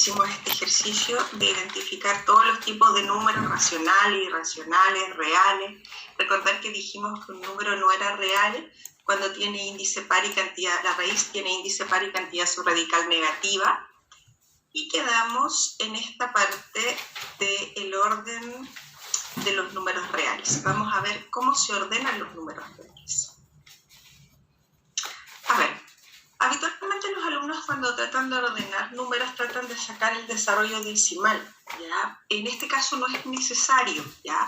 hicimos este ejercicio de identificar todos los tipos de números racionales, irracionales, reales. Recordar que dijimos que un número no era real cuando tiene índice par y cantidad, la raíz tiene índice par y cantidad subradical negativa. Y quedamos en esta parte del orden de los números reales. Vamos a ver cómo se ordenan los números reales. A ver, habitualmente los alumnos cuando tratan de ordenar números tratan de sacar el desarrollo decimal, ¿ya? En este caso no es necesario, ¿ya?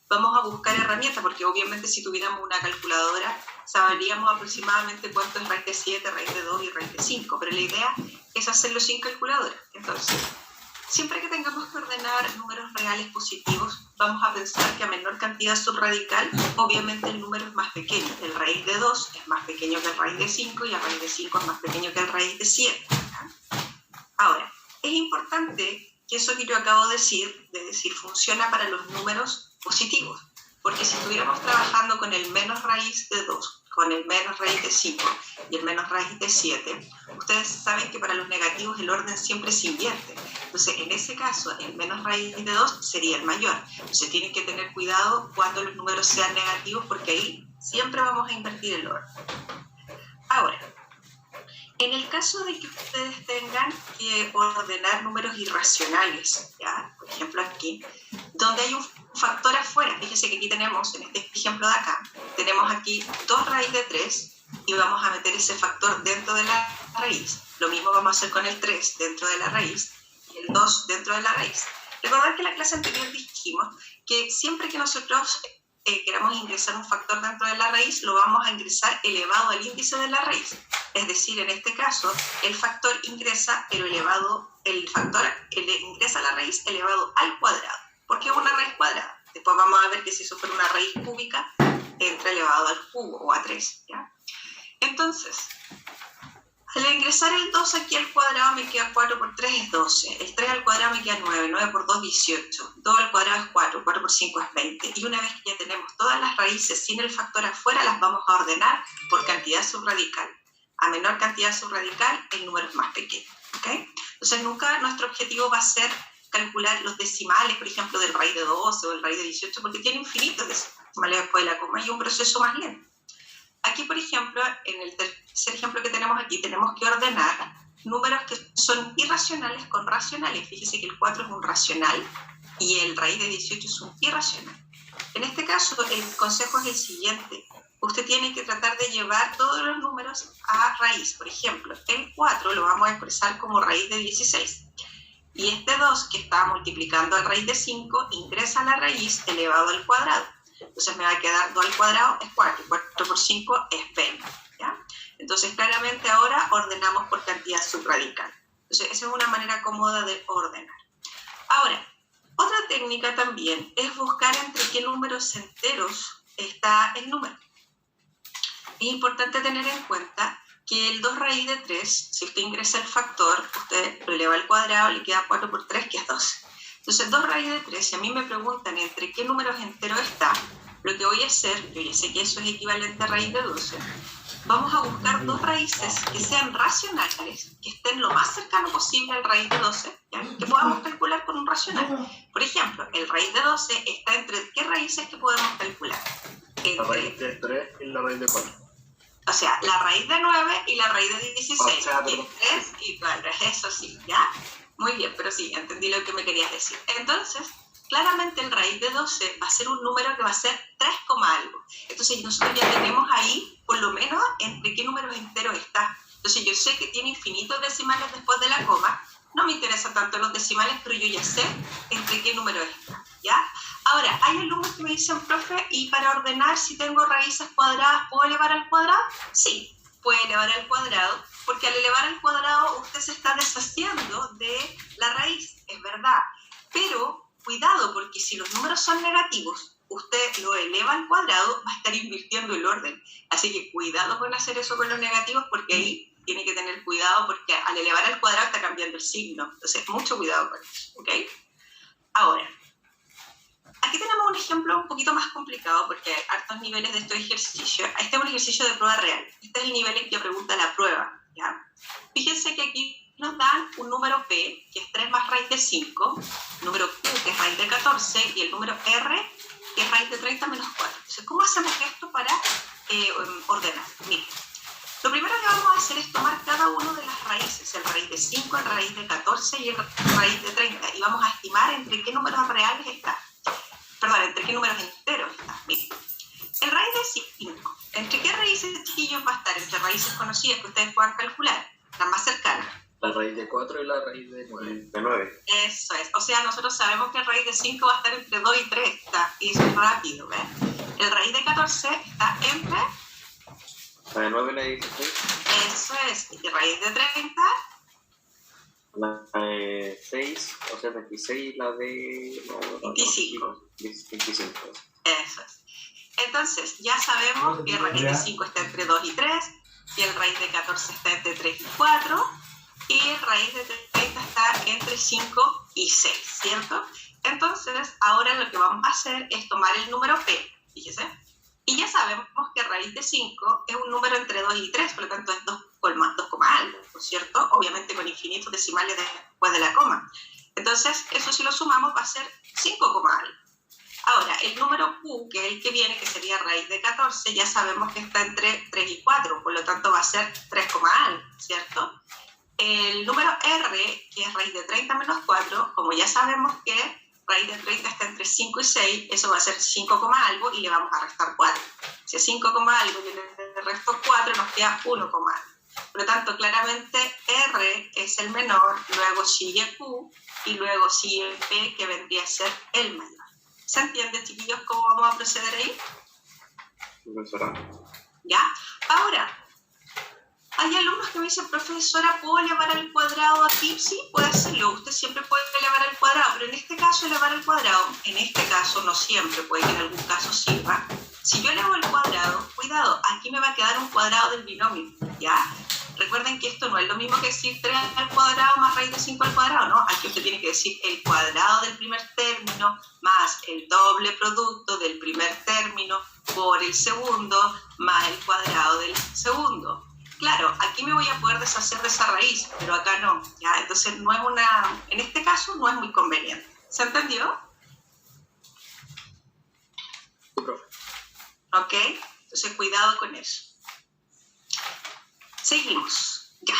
Vamos a buscar herramientas, porque obviamente si tuviéramos una calculadora sabríamos aproximadamente cuánto es raíz de 7, raíz de 2 y raíz de 5, pero la idea es hacerlo sin calculadora. Entonces, siempre que tengamos que ordenar números reales positivos, vamos a pensar que a menor cantidad subradical, obviamente el número es más pequeño. El raíz de 2 es más pequeño que el raíz de 5 y el raíz de 5 es más pequeño que el raíz de 7. Ahora, es importante que eso que yo acabo de decir funciona para los números positivos, porque si estuviéramos trabajando con el menos raíz de 2, con el menos raíz de 5 y el menos raíz de 7, ustedes saben que para los negativos el orden siempre se invierte. Entonces, en ese caso, el menos raíz de 2 sería el mayor. Entonces, tienen que tener cuidado cuando los números sean negativos, porque ahí siempre vamos a invertir el orden. Ahora, en el caso de que ustedes tengan que ordenar números irracionales, ¿ya? Por ejemplo aquí, donde hay un factor afuera, fíjense que aquí tenemos, en este ejemplo de acá, tenemos aquí 2 raíz de 3 y vamos a meter ese factor dentro de la raíz. Lo mismo vamos a hacer con el 3 dentro de la raíz y el 2 dentro de la raíz. Recordad que en la clase anterior dijimos que siempre que nosotros queramos ingresar un factor dentro de la raíz, lo vamos a ingresar elevado al índice de la raíz. Es decir, en este caso, el factor ingresa, pero el factor ingresa a la raíz elevado al cuadrado, porque es una raíz cuadrada. Después vamos a ver que si eso fuera una raíz cúbica, entra elevado al cubo o a 3, ¿ya? Entonces, al ingresar el 2 aquí al cuadrado me queda 4 por 3 es 12, el 3 al cuadrado me queda 9, 9 por 2 18, 2 al cuadrado es 4, 4 por 5 es 20, y una vez que ya tenemos todas las raíces sin el factor afuera, las vamos a ordenar por cantidad subradical. A menor cantidad subradical, el número es más pequeño, ¿ok? Entonces nunca nuestro objetivo va a ser calcular los decimales, por ejemplo, del raíz de 12 o del raíz de 18, porque tiene infinitos decimales después de la coma y un proceso más lento. Aquí, por ejemplo, en el tercer ejemplo que tenemos aquí, tenemos que ordenar números que son irracionales con racionales. Fíjese que el 4 es un racional y el raíz de 18 es un irracional. En este caso, el consejo es el siguiente. Usted tiene que tratar de llevar todos los números a raíz. Por ejemplo, el 4 lo vamos a expresar como raíz de 16. Y este 2, que está multiplicando al raíz de 5, ingresa a la raíz elevado al cuadrado. Entonces me va a quedar 2 al cuadrado es 4, y 4 por 5 es 20, ¿ya? Entonces claramente ahora ordenamos por cantidad subradical. Entonces esa es una manera cómoda de ordenar. Ahora, otra técnica también es buscar entre qué números enteros está el número. Es importante tener en cuenta que el 2 raíz de 3, si usted ingresa el factor, usted lo eleva al cuadrado, le queda 4 por 3, que es 12. Entonces, 2 raíz de 3, si a mí me preguntan entre qué números enteros está, lo que voy a hacer, yo ya sé que eso es equivalente a raíz de 12, vamos a buscar 2 raíces que sean racionales, que estén lo más cercano posible al raíz de 12, ¿ya? Que podamos calcular con un racional. Por ejemplo, el raíz de 12 está entre ¿qué raíces que podemos calcular? La raíz de 3 y la raíz de 4. O sea, la raíz de 9 y la raíz de 16. O sea, y 3 y 4, eso sí, ¿ya? Muy bien, pero sí, entendí lo que me querías decir. Entonces, claramente el raíz de 12 va a ser un número que va a ser 3, algo. Entonces, nosotros ya tenemos ahí, por lo menos, entre qué números enteros está. Entonces, yo sé que tiene infinitos decimales después de la coma. No me interesan tanto los decimales, pero yo ya sé entre qué número está, ¿ya? Ahora, hay alumnos que me dicen, profe, ¿y para ordenar si tengo raíces cuadradas, puedo elevar al cuadrado? Sí, puede elevar al cuadrado, porque al elevar al cuadrado usted se está deshaciendo de la raíz, es verdad. Pero, cuidado, porque si los números son negativos, usted lo eleva al cuadrado, va a estar invirtiendo el orden. Así que cuidado con hacer eso con los negativos, porque ahí tiene que tener cuidado, porque al elevar al cuadrado está cambiando el signo. Entonces, mucho cuidado con eso, ¿ok? Ahora, aquí tenemos un ejemplo un poquito más complicado, porque hay hartos niveles de estos ejercicios. Este es un ejercicio de prueba real. Este es el nivel en que pregunta la prueba, ¿ya? Fíjense que aquí nos dan un número P, que es 3 más raíz de 5, número Q, que es raíz de 14, y el número R, que es raíz de 30 menos 4. Entonces, ¿cómo hacemos esto para ordenar? Miren, lo primero que vamos a hacer es tomar cada una de las raíces, el raíz de 5, el raíz de 14 y el raíz de 30, y vamos a estimar entre qué números reales está. Perdón, entre qué números enteros está. Miren, el raíz de 5, ¿entre qué raíces, chiquillos, va a estar? Entre raíces conocidas que ustedes puedan calcular, las más cercanas. La raíz de 4 y la raíz de 9. Eso es. O sea, nosotros sabemos que el raíz de 5 va a estar entre 2 y 3. Y eso es rápido, ¿ves? El raíz de 14 está entre... La de 9 y la de 16. Eso es. Y el raíz de 30... La de 6, o sea, 26 y la de... 25. 25. Eso es. Entonces, ya sabemos que el raíz de 5 está entre 2 y 3, y el raíz de 14 está entre 3 y 4, y el raíz de 30 está entre 5 y 6, ¿cierto? Entonces, ahora lo que vamos a hacer es tomar el número P, fíjese, y ya sabemos que raíz de 5 es un número entre 2 y 3, por lo tanto es 2, algo, ¿cierto? Obviamente con infinitos decimales después de la coma. Entonces, eso si lo sumamos va a ser 5, algo. Ahora, el número Q, que es el que viene, que sería raíz de 14, ya sabemos que está entre 3 y 4, por lo tanto va a ser 3, algo, ¿cierto? El número R, que es raíz de 30 menos 4, como ya sabemos que raíz de 30 está entre 5 y 6, eso va a ser 5, algo y le vamos a restar 4. Si es 5, algo y le resto 4, nos queda 1, algo. Por lo tanto, claramente R es el menor, luego sigue Q y luego sigue P, que vendría a ser el mayor. ¿Se entiende, chiquillos, cómo vamos a proceder ahí? Profesora. ¿Ya? Ahora, hay alumnos que me dicen, profesora, ¿puedo elevar al cuadrado aquí? Sí, puede hacerlo. Usted siempre puede elevar al cuadrado, pero en este caso elevar al cuadrado, en este caso no siempre, puede que en algún caso sirva. Si yo elevo el cuadrado, cuidado, aquí me va a quedar un cuadrado del binomio, ¿ya? Recuerden que esto no es lo mismo que decir 3 al cuadrado más raíz de 5 al cuadrado, ¿no? Aquí usted tiene que decir el cuadrado del primer término más el doble producto del primer término por el segundo más el cuadrado del segundo. Claro, aquí me voy a poder deshacer de esa raíz, pero acá no, ¿ya? Entonces no es en este caso no es muy conveniente. ¿Se entendió? Sí, profe. ¿Ok? Entonces cuidado con eso. Seguimos. Ya.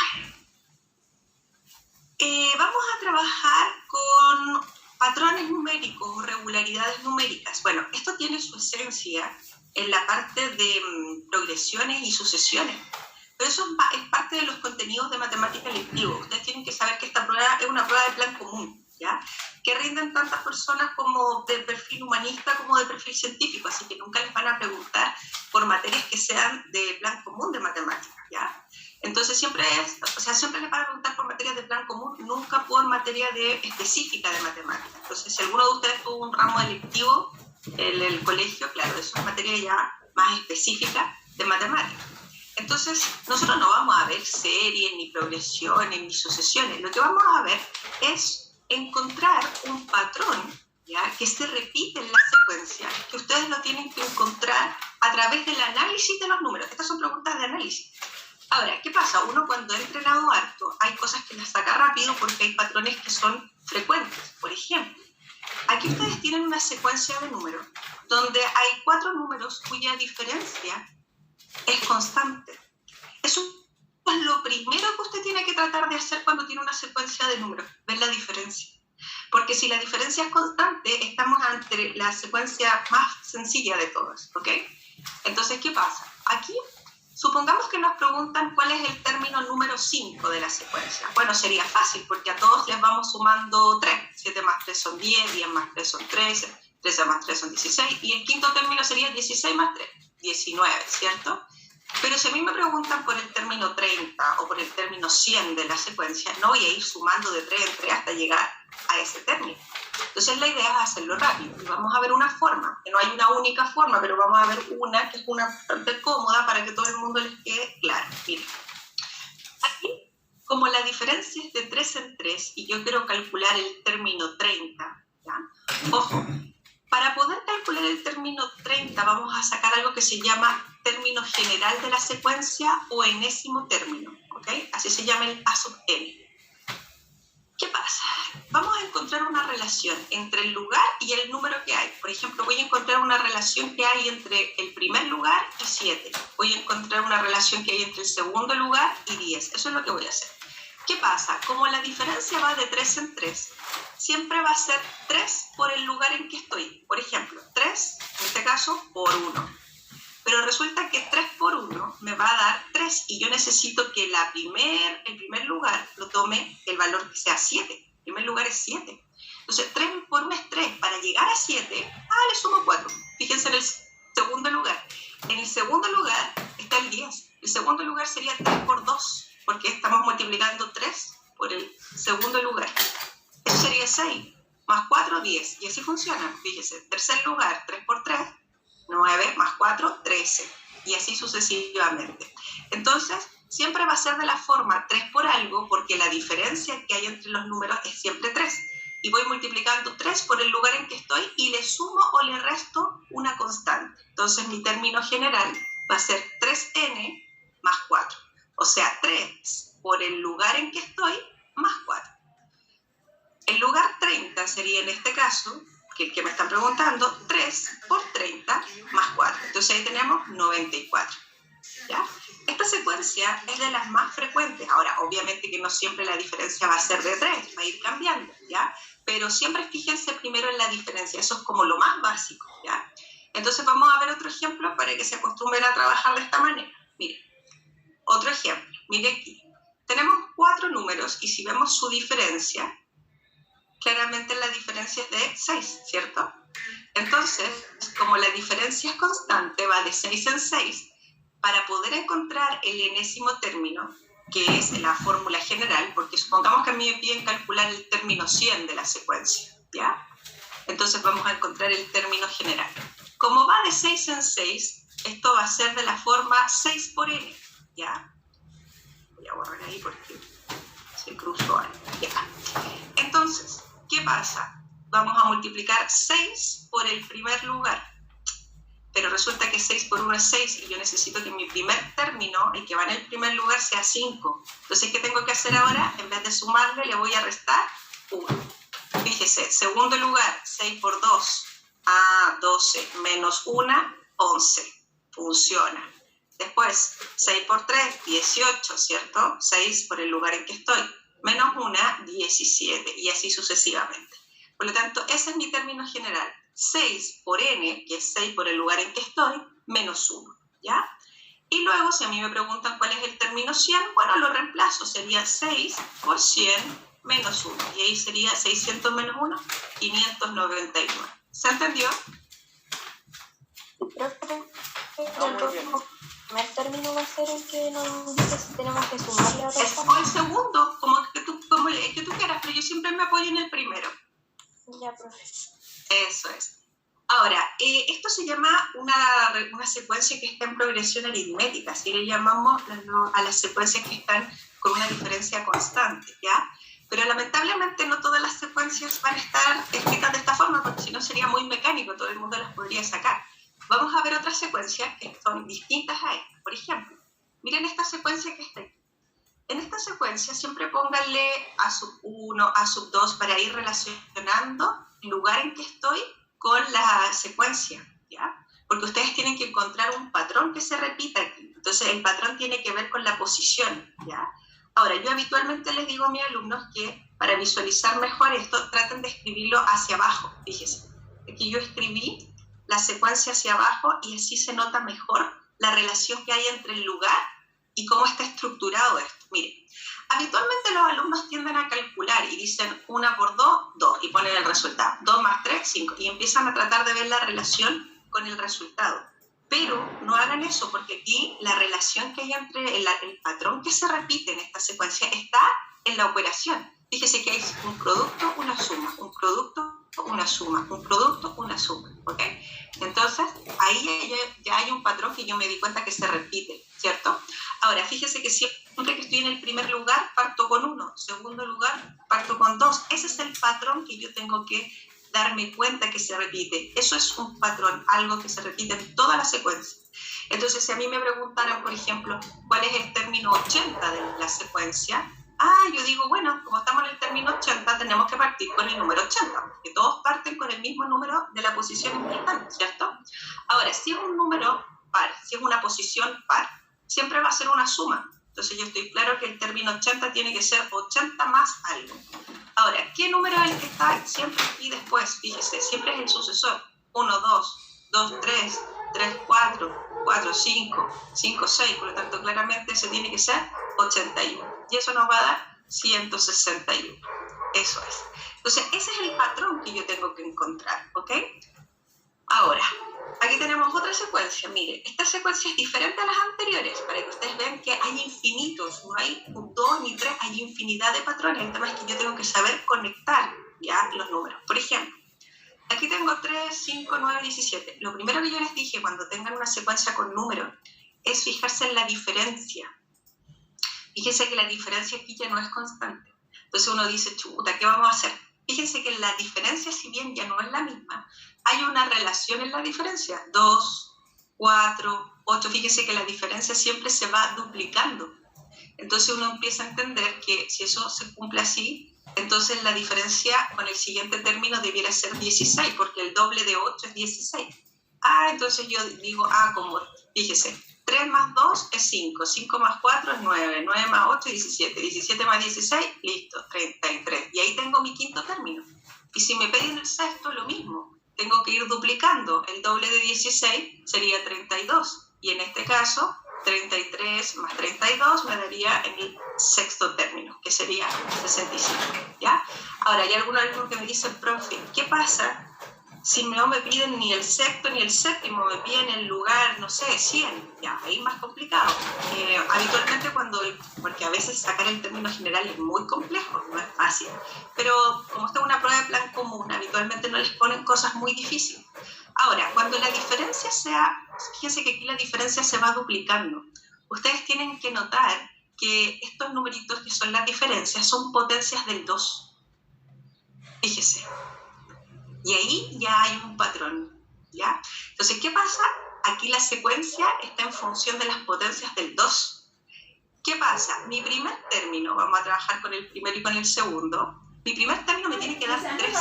Vamos a trabajar con patrones numéricos o regularidades numéricas. Bueno, esto tiene su esencia en la parte de progresiones y sucesiones. Pero eso es parte de los contenidos de matemática electivo. Ustedes tienen que saber que esta prueba es una prueba de plan común, ¿ya? Que rinden tantas personas como de perfil humanista como de perfil científico, así que nunca les van a preguntar por materias que sean de plan común de matemáticas, ¿ya? Entonces siempre les van a preguntar por materias de plan común, nunca por materia específica de matemáticas. Entonces, si alguno de ustedes tuvo un ramo electivo en el colegio, claro, eso es materia ya más específica de matemáticas. Entonces, nosotros no vamos a ver series, ni progresiones, ni sucesiones. Lo que vamos a ver es encontrar un patrón, ¿ya?, que se repite en la secuencia, que ustedes lo tienen que encontrar a través del análisis de los números. Estas son preguntas de análisis. Ahora, ¿qué pasa? Uno cuando ha entrenado harto, hay cosas que las saca rápido porque hay patrones que son frecuentes. Por ejemplo, aquí ustedes tienen una secuencia de números donde hay 4 números cuya diferencia es constante. Eso es lo primero que usted tiene que tratar de hacer cuando tiene una secuencia de números, ver la diferencia. Porque si la diferencia es constante, estamos ante la secuencia más sencilla de todas, ¿ok? Entonces, ¿qué pasa? Aquí, supongamos que nos preguntan cuál es el término número 5 de la secuencia. Bueno, sería fácil, porque a todos les vamos sumando 3. 7 más 3 son 10, 10 más 3 son 13, 13 más 3 son 16, y el quinto término sería 16 más 3, 19, ¿cierto? Pero si a mí me preguntan por el término 30 o por el término 100 de la secuencia, no voy a ir sumando de 3 en 3 hasta llegar a ese término. Entonces la idea es hacerlo rápido. Y vamos a ver una forma, que no hay una única forma, pero vamos a ver una que es una bastante cómoda para que todo el mundo les quede claro. Miren, aquí, como la diferencia es de 3 en 3 y yo quiero calcular el término 30, ¿ya? Ojo, para poder calcular el término 30 vamos a sacar algo que se llama término general de la secuencia o enésimo término, ¿ok? Así se llama el A sub n. ¿Qué pasa? relación entre el lugar y el número que hay. Por ejemplo, voy a encontrar una relación que hay entre el primer lugar y 7. Voy a encontrar una relación que hay entre el segundo lugar y 10. Eso es lo que voy a hacer. ¿Qué pasa? Como la diferencia va de 3 en 3, siempre va a ser 3 por el lugar en que estoy. Por ejemplo, 3, en este caso, por 1. Pero resulta que 3 por 1 me va a dar 3 y yo necesito que el primer lugar lo tome el valor que sea 7. El primer lugar es 7. Entonces, 3 por 1 es 3. Para llegar a 7, le sumo 4. Fíjense en el segundo lugar. En el segundo lugar está el 10. El segundo lugar sería 3 por 2, porque estamos multiplicando 3 por el segundo lugar. Eso sería 6. Más 4, 10. Y así funciona. Fíjense, tercer lugar, 3 por 3. 9 más 4, 13, y así sucesivamente. Entonces, siempre va a ser de la forma 3 por algo, porque la diferencia que hay entre los números es siempre 3. Y voy multiplicando 3 por el lugar en que estoy y le sumo o le resto una constante. Entonces, mi término general va a ser 3n más 4. O sea, 3 por el lugar en que estoy más 4. El lugar 30 sería en este caso, que el que me están preguntando, 3 por 30 más 4. Entonces ahí tenemos 94. ¿Ya? Esta secuencia es de las más frecuentes. Ahora, obviamente que no siempre la diferencia va a ser de 3, va a ir cambiando, ¿ya? Pero siempre fíjense primero en la diferencia. Eso es como lo más básico, ¿ya? Entonces vamos a ver otro ejemplo para que se acostumbren a trabajar de esta manera. Miren, otro ejemplo. Miren aquí. Tenemos 4 números y si vemos su diferencia, claramente la diferencia es de 6, ¿cierto? Entonces, como la diferencia es constante, va de 6 en 6, para poder encontrar el enésimo término, que es la fórmula general, porque supongamos que a mí me piden calcular el término 100 de la secuencia, ¿ya? Entonces vamos a encontrar el término general. Como va de 6 en 6, esto va a ser de la forma 6 por n, ¿ya? Voy a borrar ahí porque se cruzó algo, ya. Entonces, ¿qué pasa? Vamos a multiplicar 6 por el primer lugar. Pero resulta que 6 por 1 es 6 y yo necesito que mi primer término, el que va en el primer lugar, sea 5. Entonces, ¿qué tengo que hacer ahora? En vez de sumarle, le voy a restar 1. Fíjese, segundo lugar, 6 por 2, 12, menos 1, 11. Funciona. Después, 6 por 3, 18, ¿cierto? 6 por el lugar en que estoy. Menos 1, 17, y así sucesivamente. Por lo tanto, ese es mi término general. 6 por n, que es 6 por el lugar en que estoy, menos 1, ¿ya? Y luego, si a mí me preguntan cuál es el término 100, bueno, lo reemplazo. Sería 6 por 100 menos 1. Y ahí sería 600 menos 1, 599. ¿Se entendió? El primer término va a ser el que nos dice si tenemos que sumarle a o el segundo, como el que tú quieras, pero yo siempre me apoyo en el primero. Ya, profe. Eso es. Ahora, esto se llama una secuencia que está en progresión aritmética, así le llamamos a las secuencias que están con una diferencia constante, ¿ya? Pero lamentablemente no todas las secuencias van a estar escritas de esta forma, porque si no sería muy mecánico, todo el mundo las podría sacar. Vamos a ver otras secuencias que son distintas a esta. Por ejemplo, miren esta secuencia que está aquí. En esta secuencia siempre pónganle a sub 1, a sub 2 para ir relacionando el lugar en que estoy con la secuencia, ¿ya? Porque ustedes tienen que encontrar un patrón que se repita aquí. Entonces el patrón tiene que ver con la posición, ¿ya? Ahora, yo habitualmente les digo a mis alumnos que para visualizar mejor esto, traten de escribirlo hacia abajo. Fíjense, aquí yo escribí la secuencia hacia abajo y así se nota mejor la relación que hay entre el lugar y cómo está estructurado esto. Miren, habitualmente los alumnos tienden a calcular y dicen 1 por 2, 2, y ponen el resultado. 2 más 3, 5, y empiezan a tratar de ver la relación con el resultado. Pero no hagan eso, porque aquí la relación que hay entre el patrón que se repite en esta secuencia está en la operación. Fíjese que hay un producto, una suma, un producto, una suma, un producto, una suma, ¿ok? Entonces, ahí ya hay un patrón que yo me di cuenta que se repite, ¿cierto? Ahora, fíjese que siempre que estoy en el primer lugar, parto con 1, segundo lugar, parto con 2. Ese es el patrón que yo tengo que darme cuenta que se repite. Eso es un patrón, algo que se repite en toda la secuencia. Entonces, si a mí me preguntaran, por ejemplo, cuál es el término 80 de la secuencia, Yo digo, bueno, como estamos en el término 80, tenemos que partir con el número 80, porque todos parten con el mismo número de la posición importante, ¿cierto? Ahora, si es un número par, si es una posición par, siempre va a ser una suma. Entonces yo estoy claro que el término 80 tiene que ser 80 más algo. Ahora, ¿qué número es el que está siempre aquí después? Fíjese, siempre es el sucesor. 1, 2, 2, 3, 3, 4, 4, 5, 5, 6. Por lo tanto, claramente ese tiene que ser 81. Y eso nos va a dar 161. Eso es. Entonces, ese es el patrón que yo tengo que encontrar, ¿ok? Ahora, aquí tenemos otra secuencia. Mire, esta secuencia es diferente a las anteriores, para que ustedes vean que hay infinitos, no hay un 2 ni 3, hay infinidad de patrones. El tema es que yo tengo que saber conectar ya los números. Por ejemplo, aquí tengo 3, 5, 9, 17. Lo primero que yo les dije cuando tengan una secuencia con números es fijarse en la diferencia. Fíjense que la diferencia aquí ya no es constante. Entonces uno dice, chuta, ¿qué vamos a hacer? Fíjense que la diferencia, si bien ya no es la misma, hay una relación en la diferencia. 2, 4, 8. Fíjense que la diferencia siempre se va duplicando. Entonces uno empieza a entender que si eso se cumple así, entonces la diferencia con el siguiente término debiera ser 16, porque el doble de 8 es 16. Entonces yo digo, como, fíjese, 3 más 2 es 5, 5 más 4 es 9, 9 más 8 es 17, 17 más 16, listo, 33. Y ahí tengo mi quinto término. Y si me piden el sexto, lo mismo. Tengo que ir duplicando. El doble de 16 sería 32. Y en este caso, 33 más 32 me daría en el sexto término, que sería 65. ¿Ya? Ahora, hay algunos alumnos que me dicen, profe, ¿qué pasa si no me piden ni el sexto ni el séptimo, me piden el lugar, no sé, 100? Ya, ahí más complicado. Habitualmente porque a veces sacar el término general es muy complejo, no es fácil, pero como esta es una prueba de plan común, habitualmente no les ponen cosas muy difíciles. Ahora, cuando la diferencia fíjense que aquí la diferencia se va duplicando. Ustedes tienen que notar que estos numeritos que son las diferencias son potencias del 2. Fíjese. Y ahí ya hay un patrón, ¿ya? Entonces, ¿qué pasa? Aquí la secuencia está en función de las potencias del 2. ¿Qué pasa? Mi primer término, vamos a trabajar con el primero y con el segundo, mi primer término me tiene que dar 3.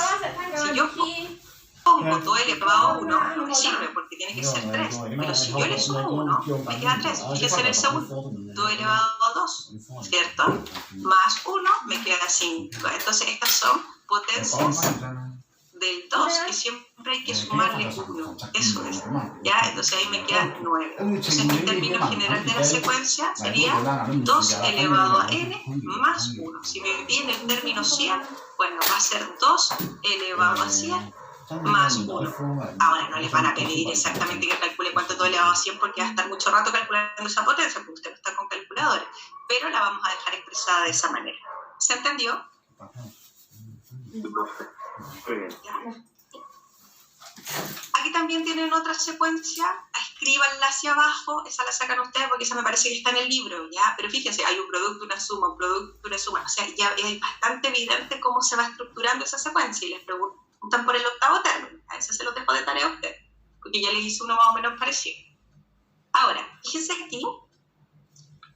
Si yo pongo todo elevado a 1, no me sirve porque tiene que ser 3. Pero si yo le sumo 1, me queda 3. Fíjense en el segundo, todo elevado a 2, ¿cierto? Más 1 me queda 5. Entonces, estas son potencias del 2, que siempre hay que sumarle 1. Eso es. ¿Ya? Entonces ahí me quedan 9. Entonces mi término general de la secuencia sería 2 elevado a n más 1. Si me viene el término 100, bueno, va a ser 2 elevado a 100 más 1. Ahora no les van a pedir exactamente que calcule cuánto es 2 elevado a 100 porque va a estar mucho rato calculando esa potencia, porque usted no está con calculadores. Pero la vamos a dejar expresada de esa manera. ¿Se entendió? Muy bien. Aquí también tienen otra secuencia, escríbanla hacia abajo, esa la sacan ustedes porque esa me parece que está en el libro, ¿ya? Pero fíjense, hay un producto, una suma, un producto, una suma, o sea, ya es bastante evidente cómo se va estructurando esa secuencia y les preguntan por el octavo término, a ese se lo dejo de tarea a ustedes, porque ya les hice uno más o menos parecido. Ahora, fíjense aquí,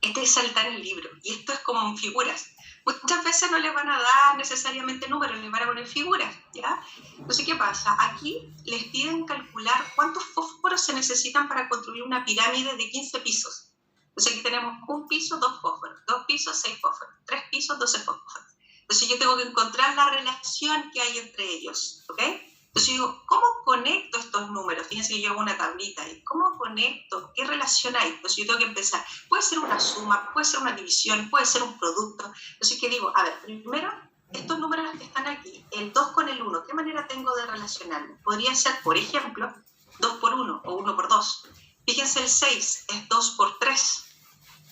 está en el libro, y esto es como en figuras. Muchas veces no les van a dar necesariamente números, les van a poner figuras, ¿ya? Entonces, ¿qué pasa? Aquí les piden calcular cuántos fósforos se necesitan para construir una pirámide de 15 pisos. Entonces, aquí tenemos un piso, 2 fósforos, 2 pisos, 6 fósforos, 3 pisos, 12 fósforos. Entonces, yo tengo que encontrar la relación que hay entre ellos, ¿ok? Entonces, yo digo, ¿cómo conecto estos números? Fíjense que yo hago una tablita ahí. ¿Cómo conecto? ¿Qué relación hay? Entonces, yo tengo que empezar. Puede ser una suma, puede ser una división, puede ser un producto. Entonces, ¿qué digo? A ver, primero, estos números que están aquí, el 2 con el 1, ¿qué manera tengo de relacionarme? Podría ser, por ejemplo, 2 por 1 o 1 por 2. Fíjense, el 6 es 2 por 3.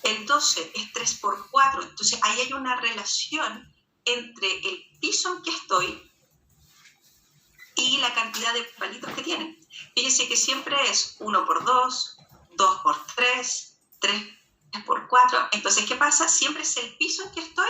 El 12 es 3 por 4. Entonces, ahí hay una relación entre el piso en que estoy y la cantidad de palitos que tienen. Fíjense que siempre es 1 por 2, 2 por 3, 3 por 4. Entonces, ¿qué pasa? Siempre es el piso en que estoy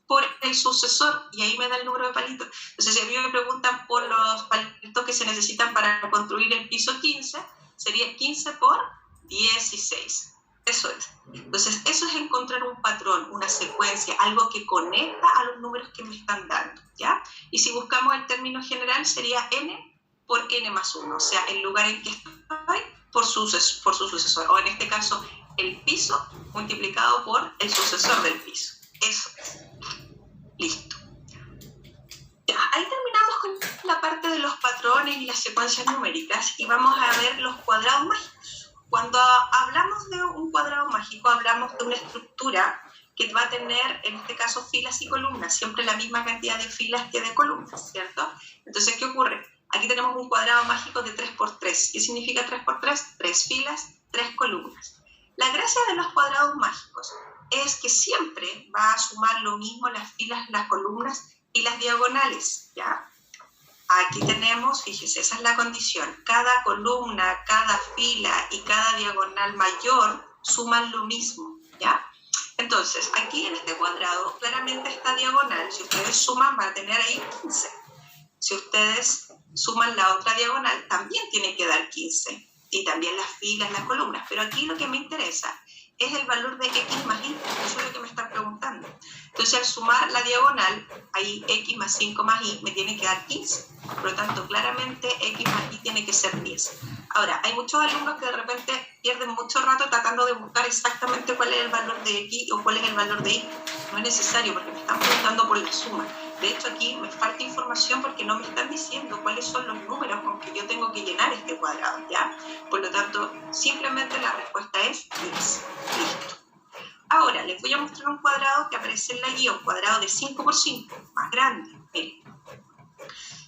por el sucesor, y ahí me da el número de palitos. Entonces, si a mí me preguntan por los palitos que se necesitan para construir el piso 15, sería 15 por 16. Eso es. Entonces, eso es encontrar un patrón, una secuencia, algo que conecta a los números que me están dando, ¿ya? Y si buscamos el término general, sería n por n más 1, o sea, el lugar en que estoy por su sucesor, o en este caso, el piso multiplicado por el sucesor del piso. Eso es. Listo. Ya, ahí terminamos con la parte de los patrones y las secuencias numéricas y vamos a ver los cuadrados mágicos. Cuando hablamos de un cuadrado mágico, hablamos de una estructura que va a tener, en este caso, filas y columnas, siempre la misma cantidad de filas que de columnas, ¿cierto? Entonces, ¿qué ocurre? Aquí tenemos un cuadrado mágico de 3×3. ¿Qué significa 3×3? 3 filas, 3 columnas. La gracia de los cuadrados mágicos es que siempre va a sumar lo mismo las filas, las columnas y las diagonales, ¿ya? Aquí tenemos, fíjese, esa es la condición. Cada columna, cada fila y cada diagonal mayor suman lo mismo, ¿ya? Entonces, aquí en este cuadrado, claramente esta diagonal, si ustedes suman, van a tener ahí 15. Si ustedes suman la otra diagonal, también tiene que dar 15. Y también las filas, las columnas. Pero aquí lo que me interesa es el valor de x más y. Eso es lo que me están preguntando. Entonces, al sumar la diagonal, ahí x más 5 más y me tiene que dar 15. Por lo tanto, claramente x más y tiene que ser 10. Ahora, hay muchos alumnos que de repente pierden mucho rato tratando de buscar exactamente cuál es el valor de x o cuál es el valor de y. No es necesario porque me están preguntando por la suma. De hecho, aquí me falta información porque no me están diciendo cuáles son los números con que yo tengo que llenar este cuadrado, ¿ya? Por lo tanto, simplemente la respuesta es 10. Listo. Ahora, les voy a mostrar un cuadrado que aparece en la guía, un cuadrado de 5×5, más grande. Miren.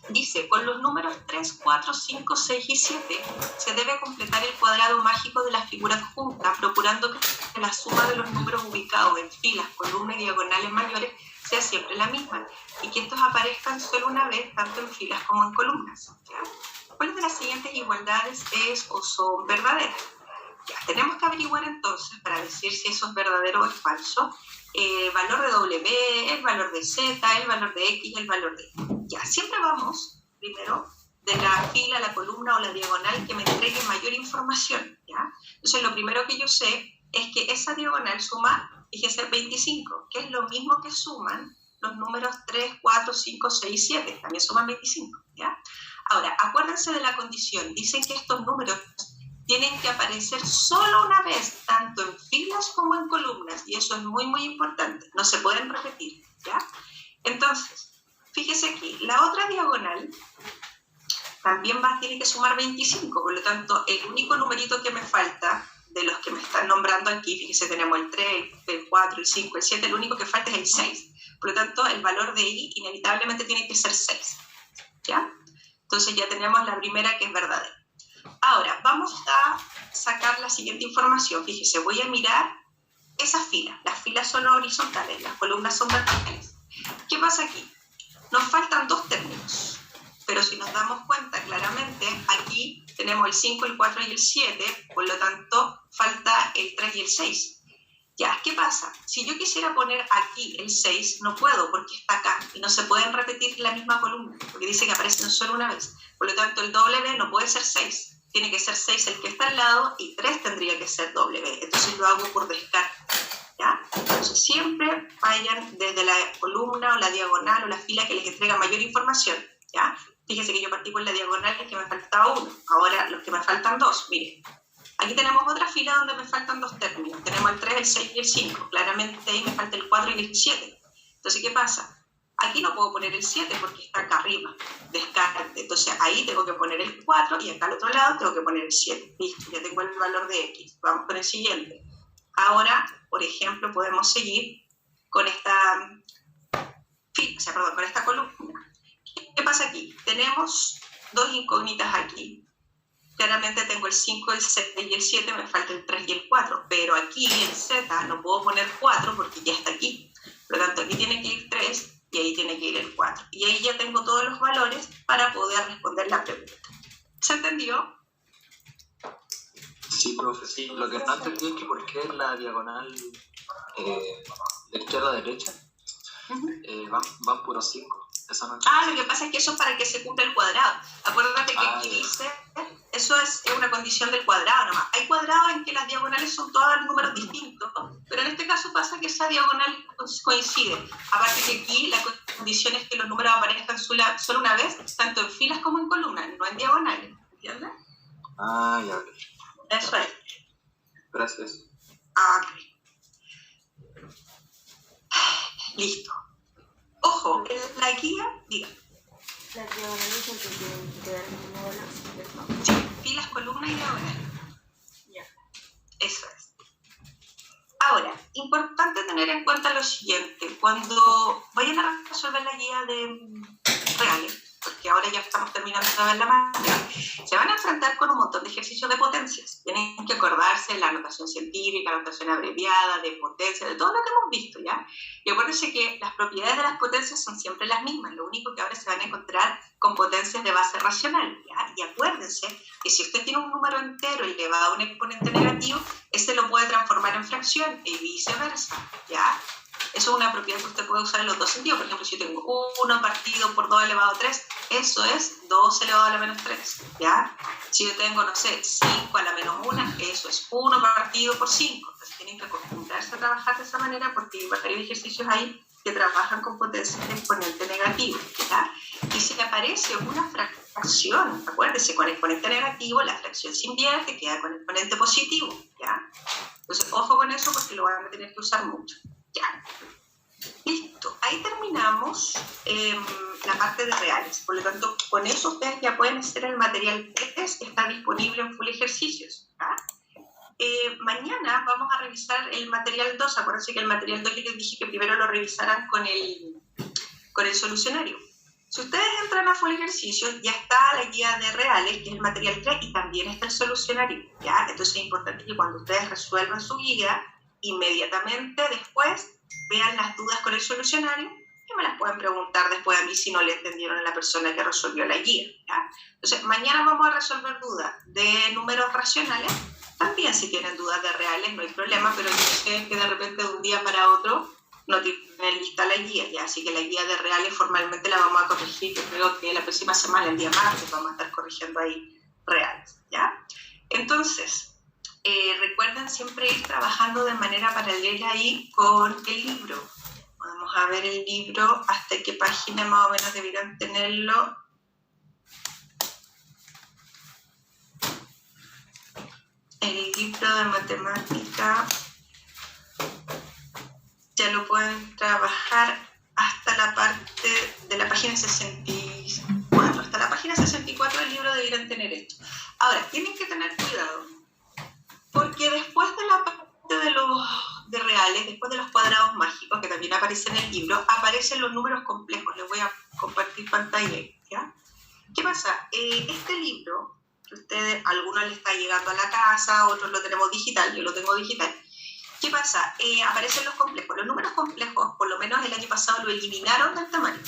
Dice, con los números 3, 4, 5, 6 y 7 se debe completar el cuadrado mágico de las figuras juntas, procurando que la suma de los números ubicados en filas, columnas y diagonales mayores sea siempre la misma y que estos aparezcan solo una vez, tanto en filas como en columnas, ¿ya? ¿Cuáles de las siguientes igualdades es o son verdaderas? Ya, tenemos que averiguar entonces, para decir si eso es verdadero o es falso, el valor de W, el valor de Z, el valor de X y el valor de Y. Ya, siempre vamos primero de la fila, la columna o la diagonal que me entregue mayor información, ¿ya? Entonces, lo primero que yo sé es que esa diagonal suma, fíjese, 25, que es lo mismo que suman los números 3, 4, 5, 6, 7, también suman 25, ¿ya? Ahora, acuérdense de la condición, dicen que estos números tienen que aparecer solo una vez, tanto en filas como en columnas, y eso es muy, muy importante, no se pueden repetir, ¿ya? Entonces, fíjese aquí, la otra diagonal también tiene que sumar 25, por lo tanto, el único numerito que me falta, de los que me están nombrando aquí, fíjese, tenemos el 3, el 4, el 5, el 7, el único que falta es el 6, por lo tanto, el valor de y inevitablemente tiene que ser 6, ¿ya? Entonces ya tenemos la primera que es verdadera. Ahora, vamos a sacar la siguiente información. Fíjese, voy a mirar esas filas. Las filas son horizontales, las columnas son verticales. ¿Qué pasa aquí? Nos faltan dos términos, pero si nos damos cuenta claramente, aquí tenemos el 5, el 4 y el 7, por lo tanto, falta el 3 y el 6. Ya, ¿qué pasa? Si yo quisiera poner aquí el 6, no puedo porque está acá y no se pueden repetir la misma columna, porque dice que aparecen solo una vez. Por lo tanto, el W no puede ser 6. Tiene que ser 6 el que está al lado y 3 tendría que ser W. Entonces lo hago por descarte, ¿ya? Entonces siempre vayan desde la columna o la diagonal o la fila que les entrega mayor información, ¿ya? Fíjense que yo partí por la diagonal y que me faltaba uno. Ahora los que me faltan dos, miren. Aquí tenemos otra fila donde me faltan dos términos. Tenemos el 3, el 6 y el 5. Claramente ahí me falta el 4 y el 7. Entonces, ¿qué pasa? Aquí no puedo poner el 7 porque está acá arriba, descarte. Entonces ahí tengo que poner el 4 y acá al otro lado tengo que poner el 7. Listo, ya tengo el valor de X. Vamos con el siguiente. Ahora, por ejemplo, podemos seguir con esta con esta columna. ¿Qué pasa aquí? Tenemos dos incógnitas aquí. Claramente tengo el 5, el 6 y el 7, me falta el 3 y el 4, pero aquí en Z no puedo poner 4 porque ya está aquí. Por lo tanto, aquí tiene que ir 3 y ahí tiene que ir el 4. Y ahí ya tengo todos los valores para poder responder la pregunta. ¿Se entendió? Sí, profe, sí. Lo que no entendí es que por qué la diagonal de izquierda a derecha van puros 5. Eso no lo que pasa es que eso es para que se cumpla el cuadrado. Acuérdate que aquí dice Eso es una condición del cuadrado nomás. Hay cuadrados en que las diagonales son todos números distintos, pero en este caso pasa que esa diagonal coincide. Aparte que aquí la condición es que los números aparezcan solo una vez, tanto en filas como en columnas, no en diagonales. ¿Entiendes? Ah, ya. Eso es. Gracias. Ok. Listo. Ojo, en la guía, diga. Las diagonales son que tienen que quedar en un modelo, ¿no? Sí, filas, columnas y diagonales. Ya. Eso es. Ahora, importante tener en cuenta lo siguiente. Cuando vayan a resolver la guía de reales, porque ahora ya estamos terminando de ver la materia, se van a enfrentar con un montón de ejercicios de potencias. Tienen que acordarse de la notación científica, la notación abreviada, de potencia, de todo lo que hemos visto, ¿ya? Y acuérdense que las propiedades de las potencias son siempre las mismas, lo único que ahora se van a encontrar con potencias de base racional, ¿ya? Y acuérdense que si usted tiene un número entero y le va a un exponente negativo, ese lo puede transformar en fracción y viceversa, ¿ya? Eso es una propiedad que usted puede usar en los dos sentidos. Por ejemplo, si yo tengo 1 partido por 2 elevado a 3, eso es 2 elevado a la menos 3, ¿ya? Si yo tengo, no sé, 5 a la menos 1, eso es 1 partido por 5. Entonces tienen que acostumbrarse a trabajar de esa manera porque hay varios ejercicios ahí que trabajan con potencias de exponente negativo, ¿ya? Y si aparece una fracción, acuérdense, con exponente negativo, la fracción se invierte, queda con exponente positivo, ¿ya? Entonces, ojo con eso porque lo van a tener que usar mucho. Ya. Listo. Ahí terminamos la parte de reales. Por lo tanto, con eso ustedes ya pueden hacer el material 3 que está disponible en Full Ejercicios. ¿Ya? Mañana vamos a revisar el material 2. Acuérdense que el material 2 yo les dije que primero lo revisaran con el solucionario. Si ustedes entran a Full Ejercicios, ya está la guía de reales, que es el material 3, y también está el solucionario. ¿Ya? Entonces es importante que cuando ustedes resuelvan su guía, inmediatamente después vean las dudas con el solucionario y me las pueden preguntar después a mí si no le entendieron a la persona que resolvió la guía, ¿ya? Entonces, mañana vamos a resolver dudas de números racionales. También si tienen dudas de reales no hay problema, pero yo sé que de repente de un día para otro no tienen lista la guía, ¿ya? Así que la guía de reales formalmente la vamos a corregir. Yo creo que la próxima semana, el día martes, vamos a estar corrigiendo ahí reales, ¿ya? Entonces, recuerden siempre ir trabajando de manera paralela ahí con el libro. Vamos a ver el libro, hasta qué página más o menos debieran tenerlo. El libro de matemática ya lo pueden trabajar hasta la parte de la página 64. Hasta la página 64 del libro debieran tener esto. Ahora, tienen que tener cuidado, porque después de la parte de reales, después de los cuadrados mágicos, que también aparecen en el libro, aparecen los números complejos. Les voy a compartir pantalla, ¿ya? ¿Qué pasa? Este libro, que ustedes, algunos les está llegando a la casa, otros lo tenemos digital, yo lo tengo digital. ¿Qué pasa? Aparecen los complejos. Los números complejos, por lo menos el año pasado, lo eliminaron del temario.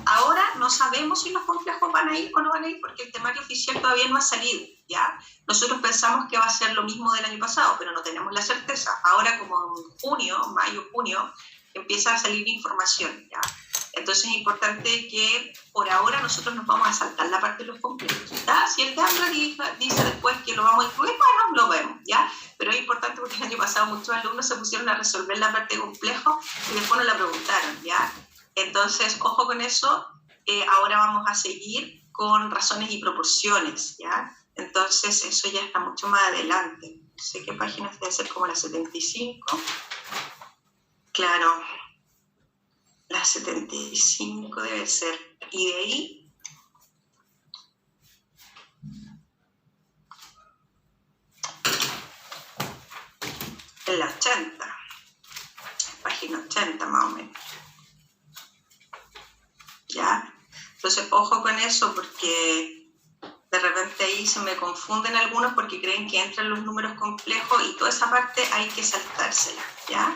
Ahora no sabemos si los complejos van a ir o no van a ir porque el temario oficial todavía no ha salido, ¿ya? Nosotros pensamos que va a ser lo mismo del año pasado, pero no tenemos la certeza. Ahora, como en junio, mayo, junio, empieza a salir información, ¿ya? Entonces es importante que por ahora nosotros nos vamos a saltar la parte de los complejos, ¿ya? Si el DAMRA dice después que lo vamos a incluir, bueno, lo vemos, ¿ya? Pero es importante porque el año pasado muchos alumnos se pusieron a resolver la parte de complejos y después nos la preguntaron, ¿ya? Entonces, ojo con eso. Ahora vamos a seguir con razones y proporciones, ¿ya? Entonces, eso ya está mucho más adelante. No sé qué página debe ser, como la 75. Claro, la 75 debe ser. Y de ahí, en la 80. Página 80 más o menos. ¿Ya? Entonces, ojo con eso porque de repente ahí se me confunden algunos porque creen que entran los números complejos y toda esa parte hay que saltársela, ¿ya?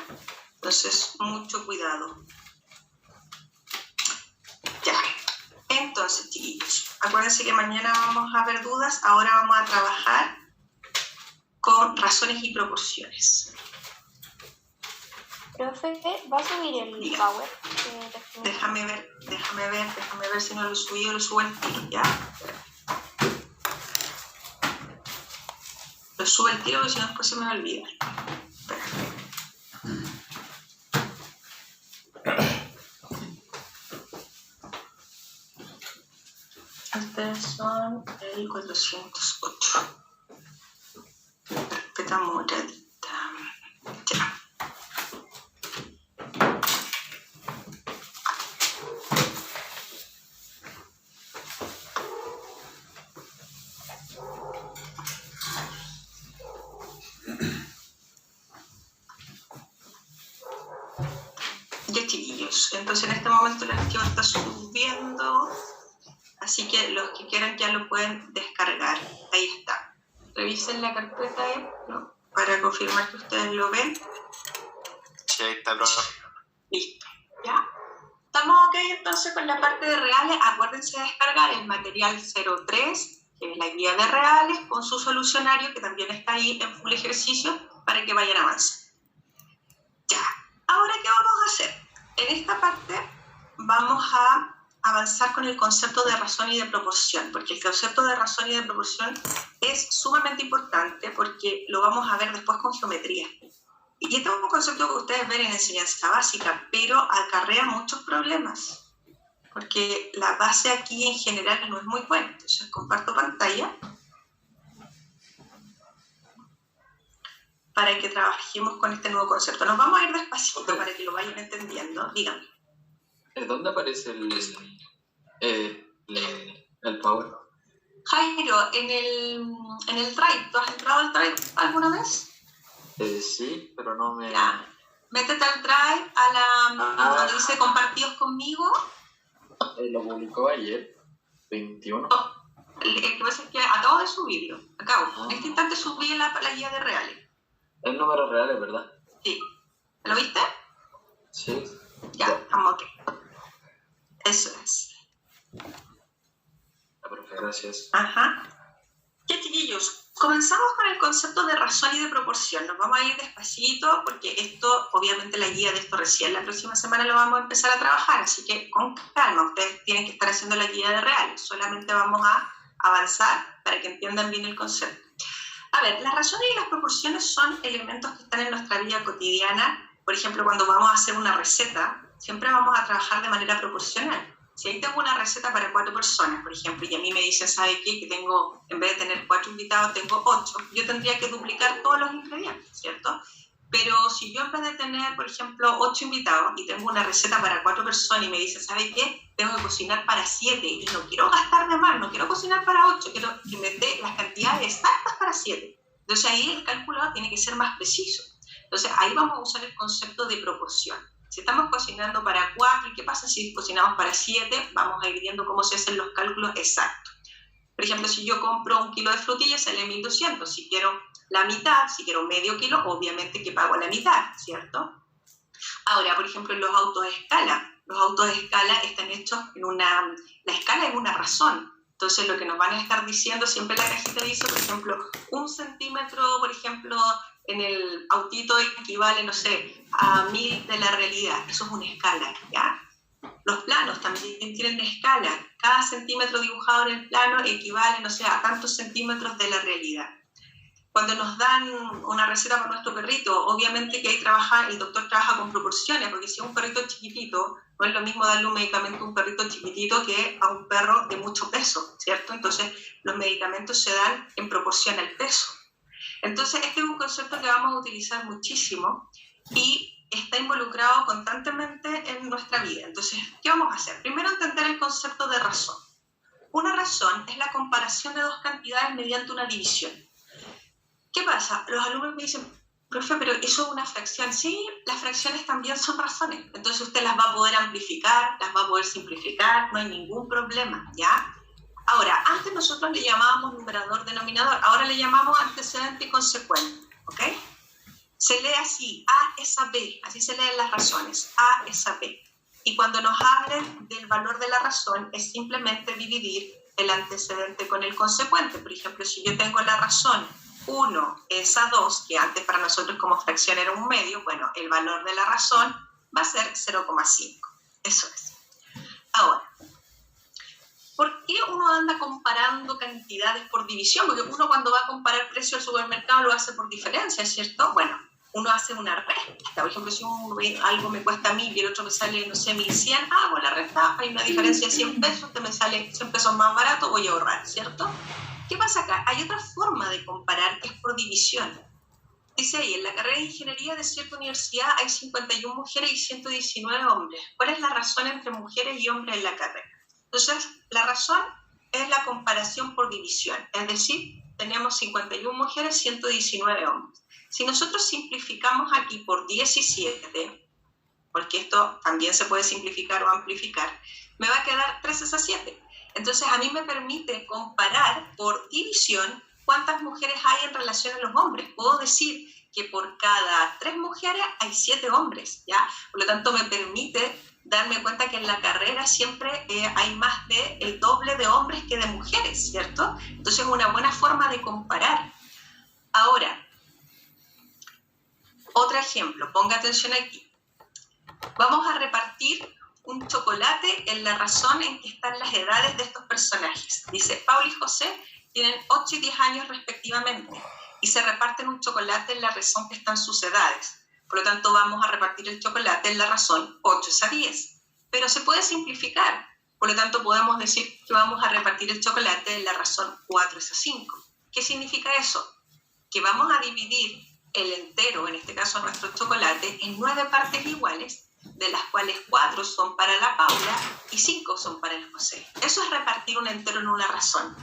Entonces, mucho cuidado. Ya. Entonces, chiquillos, acuérdense que mañana vamos a ver dudas, ahora vamos a trabajar con razones y proporciones. Profe, ¿va a subir el Power? Déjame ver si no lo subí o lo subo al tiro, ¿ya? Lo subo el tiro porque si no después se me va a olvidar. Espera. Ustedes son el 408. Carpeta moradita. Ya. Ya, chiquillos. Entonces en este momento el archivo está subiendo. Así que los que quieran ya lo pueden descargar. Ahí está. Revisen la carpeta ¿no? Para confirmar que ustedes lo ven. Sí, ahí está, profe. Listo. ¿Ya? Estamos ok entonces con la parte de reales. Acuérdense de descargar el material 03, que es la guía de reales, con su solucionario, que también está ahí en full ejercicio, para que vayan avanzando. Ya. Ahora, ¿qué vamos a hacer? En esta parte vamos a avanzar con el concepto de razón y de proporción, porque el concepto de razón y de proporción es sumamente importante porque lo vamos a ver después con geometría. Y este es un concepto que ustedes ven en enseñanza básica, pero acarrea muchos problemas, porque la base aquí en general no es muy buena. Entonces comparto pantalla para que trabajemos con este nuevo concepto. Nos vamos a ir despacito para que lo vayan entendiendo. Díganme. ¿Dónde aparece el power? Jairo, en el Drive, ¿tú has entrado al Drive alguna vez? Sí, pero no me... Ya. Métete al Drive, donde dice compartidos conmigo. Lo publicó ayer, 21. El que pasa es que acabo de subirlo. En este instante subí la guía de reales. Es números reales, ¿verdad? Sí. ¿Lo viste? Sí. Ya, estamos ok. Eso es. Profe, gracias. Ajá. Ya, chiquillos, comenzamos con el concepto de razón y de proporción. Nos vamos a ir despacito porque esto, obviamente la guía de esto recién la próxima semana lo vamos a empezar a trabajar, así que con calma, ustedes tienen que estar haciendo la guía de reales. Solamente vamos a avanzar para que entiendan bien el concepto. A ver, las razones y las proporciones son elementos que están en nuestra vida cotidiana. Por ejemplo, cuando vamos a hacer una receta, siempre vamos a trabajar de manera proporcional. Si ahí tengo una receta para 4 personas, por ejemplo, y a mí me dicen, ¿sabe qué? Que tengo, en vez de tener 4 invitados, tengo 8. Yo tendría que duplicar todos los ingredientes, ¿cierto? Pero si yo en vez de tener, por ejemplo, 8 invitados y tengo una receta para 4 personas y me dicen, ¿sabe qué? Tengo que cocinar para 7 y no quiero gastar de más, no quiero cocinar para 8, quiero que me dé las cantidades exactas para 7. Entonces ahí el cálculo tiene que ser más preciso. Entonces ahí vamos a usar el concepto de proporción. Si estamos cocinando para 4, ¿qué pasa si cocinamos para 7? Vamos a ir viendo cómo se hacen los cálculos exactos. Por ejemplo, si yo compro 1 kilo de frutillas, sale 1.200. Si quiero la mitad, si quiero medio kilo, obviamente que pago la mitad, ¿cierto? Ahora, por ejemplo, en los autos de escala. Los autos de escala están hechos en una... La escala es una razón. Entonces, lo que nos van a estar diciendo, siempre la cajita dice, por ejemplo, 1 centímetro, por ejemplo, en el autito equivale, no sé, a 1000 de la realidad. Eso es una escala, ¿ya? Los planos también tienen escala. Cada centímetro dibujado en el plano equivale, no sé, a tantos centímetros de la realidad. Cuando nos dan una receta para nuestro perrito, obviamente que ahí el doctor trabaja con proporciones, porque si es un perrito chiquitito, no es lo mismo darle un medicamento a un perrito chiquitito que a un perro de mucho peso, ¿cierto? Entonces, los medicamentos se dan en proporción al peso. Entonces, este es un concepto que vamos a utilizar muchísimo y está involucrado constantemente en nuestra vida. Entonces, ¿qué vamos a hacer? Primero, entender el concepto de razón. Una razón es la comparación de dos cantidades mediante una división. ¿Qué pasa? Los alumnos me dicen, profe, pero eso es una fracción. Sí, las fracciones también son razones. Entonces usted las va a poder amplificar, las va a poder simplificar, no hay ningún problema, ¿ya? Ahora, antes nosotros le llamábamos numerador-denominador, ahora le llamamos antecedente y consecuente, ¿ok? Se lee así, A es a B, así se leen las razones, A es a B. Y cuando nos hablen del valor de la razón, es simplemente dividir el antecedente con el consecuente. Por ejemplo, si yo tengo la razón 1 es a 2, que antes para nosotros como fracción era un medio, bueno, el valor de la razón va a ser 0,5. Eso es. Ahora, ¿por qué uno anda comparando cantidades por división, porque uno cuando va a comparar precio al supermercado lo hace por diferencia, ¿cierto? Bueno, uno hace una resta. Por ejemplo, si algo me cuesta 1.000 y el otro me sale, no sé, 1.100, hago la resta, hay una diferencia de 100 pesos, que me sale 100 pesos más barato, voy a ahorrar, ¿cierto? ¿Qué pasa acá? Hay otra forma de comparar que es por división. Dice ahí, en la carrera de ingeniería de cierta universidad hay 51 mujeres y 119 hombres. ¿Cuál es la razón entre mujeres y hombres en la carrera? Entonces, la razón es la comparación por división, es decir, tenemos 51 mujeres, 119 hombres. Si nosotros simplificamos aquí por 17, porque esto también se puede simplificar o amplificar, me va a quedar 13 a 7. Entonces, a mí me permite comparar por división cuántas mujeres hay en relación a los hombres. Puedo decir que por cada 3 mujeres hay 7 hombres, ¿ya? Por lo tanto, me permite darme cuenta que en la carrera siempre hay más del doble de hombres que de mujeres, ¿cierto? Entonces, es una buena forma de comparar. Ahora, otro ejemplo, ponga atención aquí. Vamos a repartir un chocolate en la razón en que están las edades de estos personajes. Dice, Paul y José tienen 8 y 10 años respectivamente y se reparten un chocolate en la razón que están sus edades. Por lo tanto, vamos a repartir el chocolate en la razón 8 a 10. Pero se puede simplificar. Por lo tanto, podemos decir que vamos a repartir el chocolate en la razón 4 a 5. ¿Qué significa eso? Que vamos a dividir el entero, en este caso nuestro chocolate, en 9 partes iguales, de las cuales 4 son para la Paula y 5 son para el José. Eso es repartir un entero en una razón.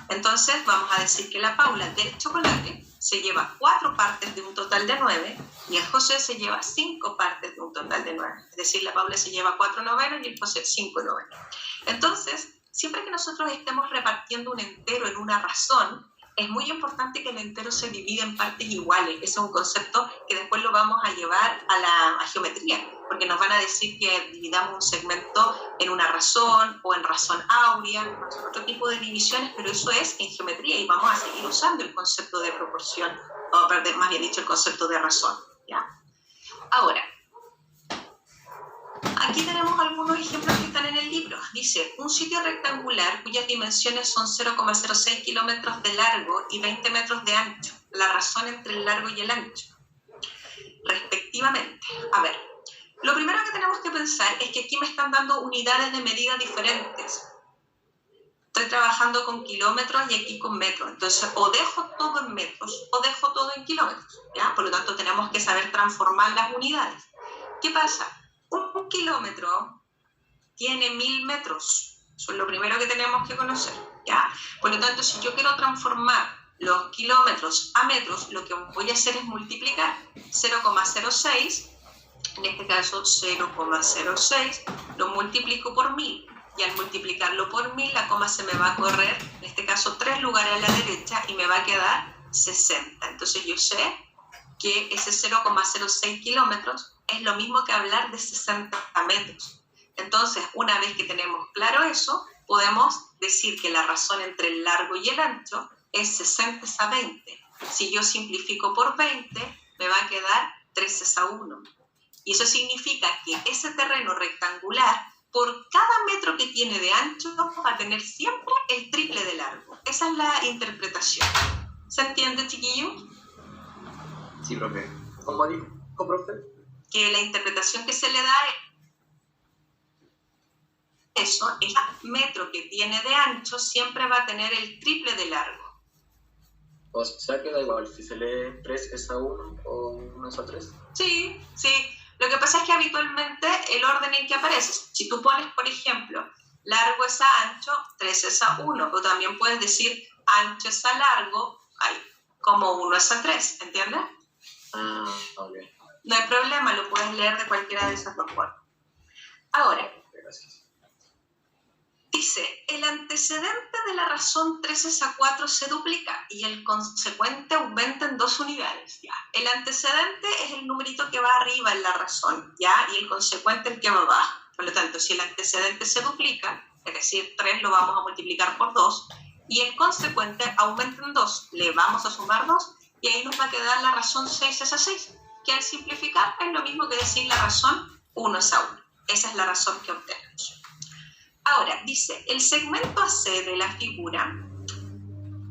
Entonces vamos a decir que la Paula del chocolate se lleva 4 partes de un total de 9 y el José se lleva 5 partes de un total de 9. Es decir, la Paula se lleva 4 novenos y el José 5 novenos. Entonces, siempre que nosotros estemos repartiendo un entero en una razón, es muy importante que el entero se divida en partes iguales. Ese es un concepto que después lo vamos a llevar a la geometría, porque nos van a decir que dividamos un segmento en una razón o en razón áurea, otro tipo de divisiones, pero eso es en geometría y vamos a seguir usando el concepto de proporción, o más bien dicho, el concepto de razón, ¿ya? Ahora, aquí tenemos algunos ejemplos que están en el libro. Dice, un sitio rectangular cuyas dimensiones son 0,06 kilómetros de largo y 20 metros de ancho. La razón entre el largo y el ancho, respectivamente. A ver, lo primero que tenemos que pensar es que aquí me están dando unidades de medida diferentes. Estoy trabajando con kilómetros y aquí con metros. Entonces, o dejo todo en metros o dejo todo en kilómetros, ¿ya? Por lo tanto, tenemos que saber transformar las unidades. ¿Qué pasa? Un kilómetro tiene 1000 metros. Eso es lo primero que tenemos que conocer, ¿ya? Por lo tanto, si yo quiero transformar los kilómetros a metros, lo que voy a hacer es multiplicar 0,06, en este caso 0,06, lo multiplico por 1000. Y al multiplicarlo por 1000, la coma se me va a correr, en este caso 3 lugares a la derecha, y me va a quedar 60. Entonces yo sé que ese 0,06 kilómetros es lo mismo que hablar de 60 metros. Entonces, una vez que tenemos claro eso, podemos decir que la razón entre el largo y el ancho es 60 a 20. Si yo simplifico por 20, me va a quedar 13 a 1. Y eso significa que ese terreno rectangular, por cada metro que tiene de ancho, va a tener siempre el triple de largo. Esa es la interpretación. ¿Se entiende, chiquillos? Sí, profe. ¿Cómo dijo, profe? Que la interpretación que se le da es eso, el metro que tiene de ancho siempre va a tener el triple de largo. O sea, que da igual si se lee 3 es a 1 o 1 es a 3. Sí, sí. Lo que pasa es que habitualmente el orden en que aparece, si tú pones, por ejemplo, largo es a ancho, 3 es a 1, o también puedes decir ancho es a largo, como 1 es a 3, ¿entiendes? Ah, ok. No hay problema, lo puedes leer de cualquiera de esas dos formas. Ahora, Gracias. dice, el antecedente de la razón 3 es a 4 se duplica y el consecuente aumenta en 2 unidades. ¿Ya? El antecedente es el numerito que va arriba en la razón, ¿ya? Y el consecuente el que va abajo. Por lo tanto, si el antecedente se duplica, es decir, 3 lo vamos a multiplicar por 2, y el consecuente aumenta en 2, le vamos a sumar 2, y ahí nos va a quedar la razón 6 es a 6, que al simplificar es lo mismo que decir la razón 1 es a 1. Esa es la razón que obtenemos. Ahora, dice, el segmento AC de la figura,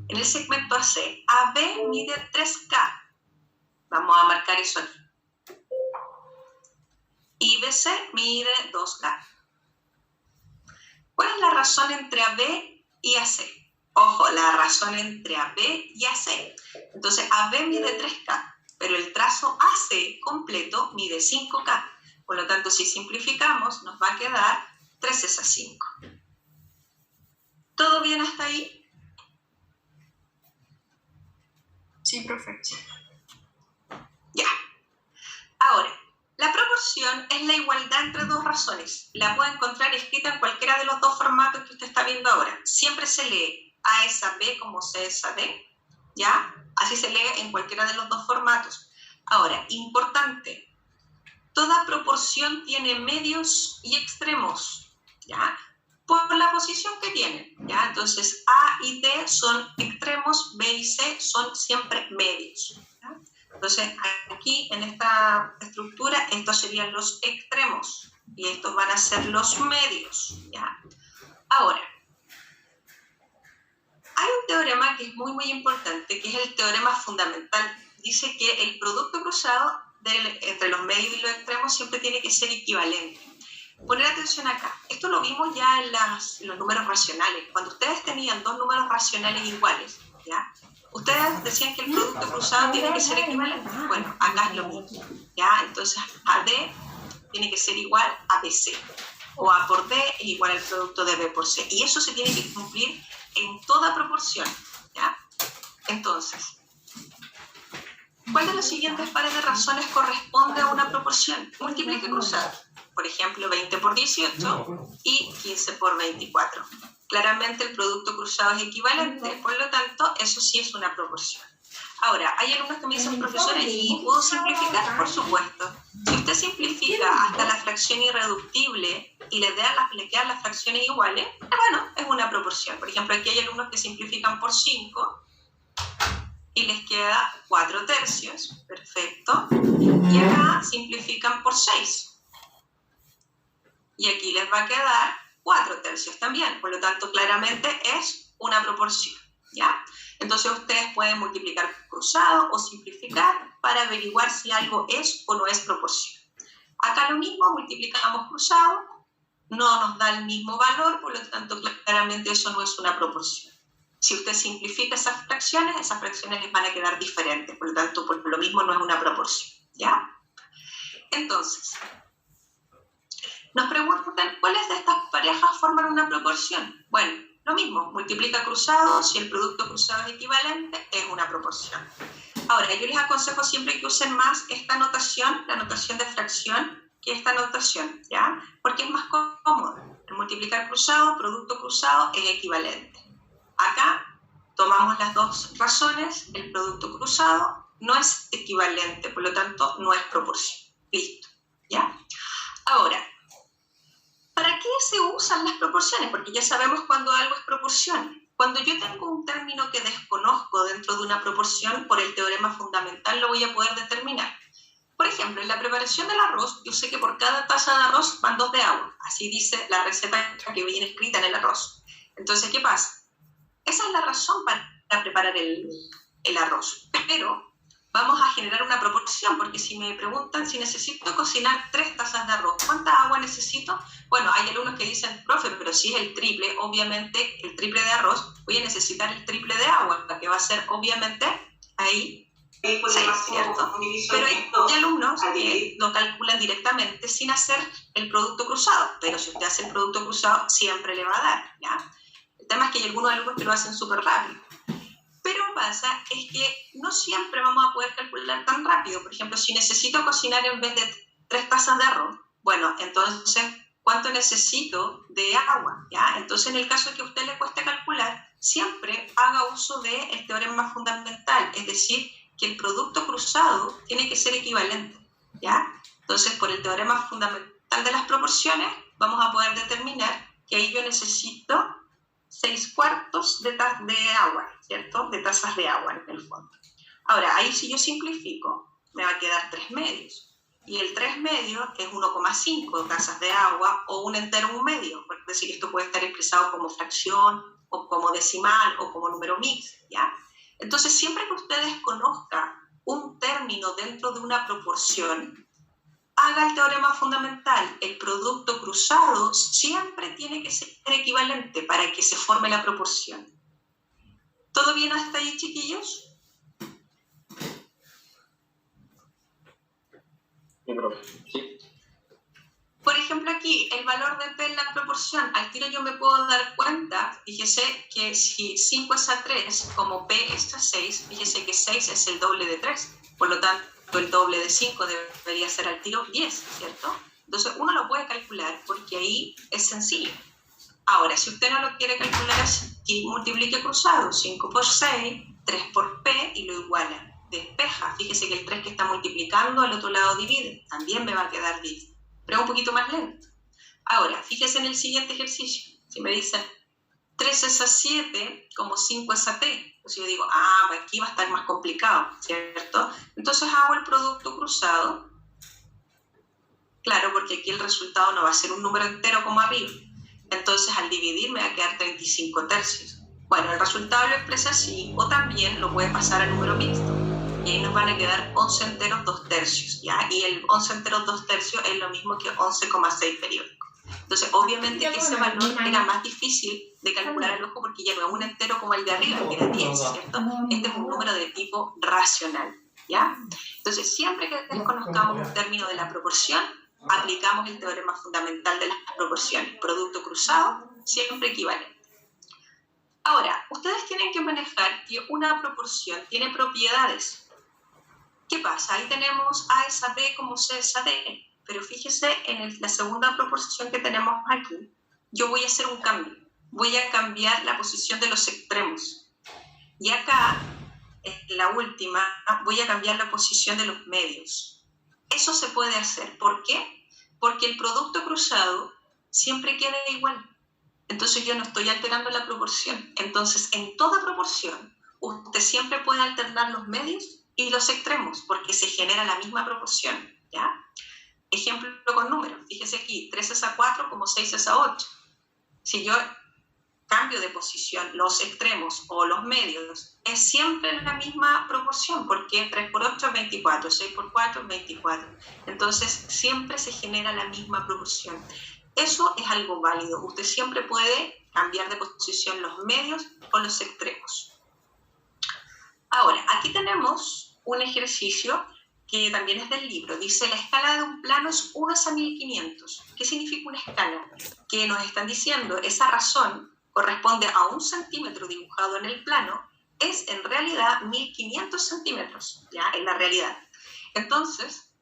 en el segmento AC, AB mide 3K. Vamos a marcar eso aquí. Y BC mide 2K. ¿Cuál es la razón entre AB y AC? Ojo, la razón entre AB y AC. Entonces, AB mide 3K, pero el trazo AC completo mide 5K. Por lo tanto, si simplificamos, nos va a quedar 3 es a 5. ¿Todo bien hasta ahí? Sí, profe. Ya. Ahora, la proporción es la igualdad entre dos razones. La puede encontrar escrita en cualquiera de los dos formatos que usted está viendo ahora. Siempre se lee A es a B como C es a D, ¿ya? Así se lee en cualquiera de los dos formatos. Ahora, importante, toda proporción tiene medios y extremos, ¿ya? Por la posición que tienen, ¿ya? Entonces, A y D son extremos, B y C son siempre medios, ¿ya? Entonces, aquí en esta estructura, estos serían los extremos y estos van a ser los medios, ¿ya? Ahora, hay un teorema que es muy, muy importante, que es el teorema fundamental. Dice que el producto cruzado entre los medios y los extremos siempre tiene que ser equivalente. Poner atención acá. Esto lo vimos ya en los números racionales. Cuando ustedes tenían dos números racionales iguales, ¿ya? Ustedes decían que el producto cruzado tiene que ser equivalente. Bueno, acá es lo mismo, ¿ya? Entonces, AD tiene que ser igual a BC. O A por D es igual al producto de B por C. Y eso se tiene que cumplir en toda proporción, ¿ya? Entonces, ¿cuál de los siguientes pares de razones corresponde a una proporción? Multiplique cruzado. Por ejemplo, 20 por 18 y 15 por 24. Claramente el producto cruzado es equivalente, por lo tanto, eso sí es una proporción. Ahora, hay algunos que me dicen, profesores, ¿y puedo simplificar? Por supuesto. Si usted simplifica hasta la fracción irreductible y le quedan las fracciones iguales, bueno, es una proporción. Por ejemplo, aquí hay algunos que simplifican por 5 y les queda 4 tercios, perfecto. Y acá simplifican por 6. Y aquí les va a quedar 4 tercios también, por lo tanto, claramente es una proporción, ¿ya? Entonces, ustedes pueden multiplicar cruzado o simplificar para averiguar si algo es o no es proporción. Acá lo mismo, multiplicamos cruzado, no nos da el mismo valor, por lo tanto, claramente eso no es una proporción. Si usted simplifica esas fracciones les van a quedar diferentes, por lo tanto, por lo mismo no es una proporción, ¿ya? Entonces, nos preguntan, ¿cuáles de estas parejas forman una proporción? Bueno, lo mismo, multiplica cruzado, si el producto cruzado es equivalente, es una proporción. Ahora, yo les aconsejo siempre que usen más esta notación, la notación de fracción, que esta notación, ¿ya? Porque es más cómodo. El multiplicar cruzado, producto cruzado, es equivalente. Acá tomamos las dos razones, el producto cruzado no es equivalente, por lo tanto, no es proporción. Listo, ¿ya? Ahora, ¿para qué se usan las proporciones? Porque ya sabemos cuando algo es proporción. Cuando yo tengo un término que desconozco dentro de una proporción, por el teorema fundamental lo voy a poder determinar. Por ejemplo, en la preparación del arroz, yo sé que por cada taza de arroz van 2 de agua. Así dice la receta que viene escrita en el arroz. Entonces, ¿qué pasa? Esa es la razón para preparar el arroz. Pero vamos a generar una proporción, porque si me preguntan si necesito cocinar 3 tazas de arroz, ¿cuánta agua necesito? Bueno, hay algunos que dicen, profe, pero si es el triple, obviamente el triple de arroz, voy a necesitar el triple de agua, que va a ser obviamente ahí 6, ¿cierto? Pero hay alumnos que lo calculan directamente sin hacer el producto cruzado, pero si usted hace el producto cruzado, siempre le va a dar, ¿ya? El tema es que hay algunos alumnos que lo hacen súper rápido. Pero pasa es que no siempre vamos a poder calcular tan rápido. Por ejemplo, si necesito cocinar en vez de 3 tazas de arroz, bueno, entonces, ¿cuánto necesito de agua? ¿Ya? Entonces, en el caso que a usted le cueste calcular, siempre haga uso del teorema fundamental, es decir, que el producto cruzado tiene que ser equivalente, ¿ya? Entonces, por el teorema fundamental de las proporciones, vamos a poder determinar que ahí yo necesito 6 cuartos de agua, ¿cierto? De tazas de agua en el fondo. Ahora, ahí si yo simplifico, me va a quedar 3 medios. y el 3 medio es 1,5 tazas de agua o un entero un medio. Es decir, esto puede estar expresado como fracción o como decimal o como número mixto, ¿ya? Entonces, siempre que ustedes conozcan un término dentro de una proporción, haga el teorema fundamental. El producto cruzado siempre tiene que ser equivalente para que se forme la proporción. ¿Todo bien hasta ahí, chiquillos? Sí, profe. Sí. Por ejemplo, aquí, el valor de P en la proporción, al tiro yo me puedo dar cuenta, fíjese que si 5 es a 3, como P es a 6, fíjese que 6 es el doble de 3, por lo tanto el doble de 5 debería ser al tiro 10, ¿cierto? Entonces uno lo puede calcular porque ahí es sencillo. Ahora, si usted no lo quiere calcular así, multiplique cruzado, 5 por 6, 3 por P y lo iguala. Despeja, fíjese que el 3 que está multiplicando al otro lado divide, también me va a quedar 10. Pero es un poquito más lento. Ahora, fíjese en el siguiente ejercicio. Si me dicen 3 es a 7, como 5 es a t. Entonces yo digo, aquí va a estar más complicado, ¿cierto? Entonces hago el producto cruzado. Claro, porque aquí el resultado no va a ser un número entero como arriba. Entonces al dividir me va a quedar 35 tercios. Bueno, el resultado lo expresa así, o también lo puede pasar a número mixto. Y ahí nos van a quedar 11 enteros 2 tercios, ¿ya? Y el 11 enteros 2 tercios es lo mismo que 11,6 periódico. Entonces, obviamente que ese valor era más difícil de calcular al ojo porque ya no es un entero como el de arriba, que era 10, ¿cierto? Este es un número de tipo racional, ¿ya? Entonces, siempre que desconozcamos un término de la proporción, aplicamos el teorema fundamental de las proporciones. Producto cruzado, siempre equivalente. Ahora, ustedes tienen que manejar que una proporción tiene propiedades. ¿Qué pasa? Ahí tenemos A es a B como C es a D, pero fíjese en la segunda proporción que tenemos aquí, yo voy a hacer un cambio. Voy a cambiar la posición de los extremos. Y acá, en la última, voy a cambiar la posición de los medios. Eso se puede hacer. ¿Por qué? Porque el producto cruzado siempre queda igual. Entonces yo no estoy alterando la proporción. Entonces, en toda proporción, usted siempre puede alternar los medios y los extremos, porque se genera la misma proporción, ¿ya? Ejemplo con números. Fíjese aquí, 3 es a 4 como 6 es a 8. Si yo cambio de posición los extremos o los medios, es siempre la misma proporción, porque 3 por 8 es 24, 6 por 4 es 24. Entonces, siempre se genera la misma proporción. Eso es algo válido. Usted siempre puede cambiar de posición los medios o los extremos. Ahora, aquí tenemos un ejercicio que también es del libro. Dice, la escala de un plano es 1 a 1500. ¿Qué significa una escala? Que nos están diciendo, esa razón corresponde a 1 centímetro dibujado en el plano, es en realidad 1500 centímetros, ¿ya? En la realidad. Entonces,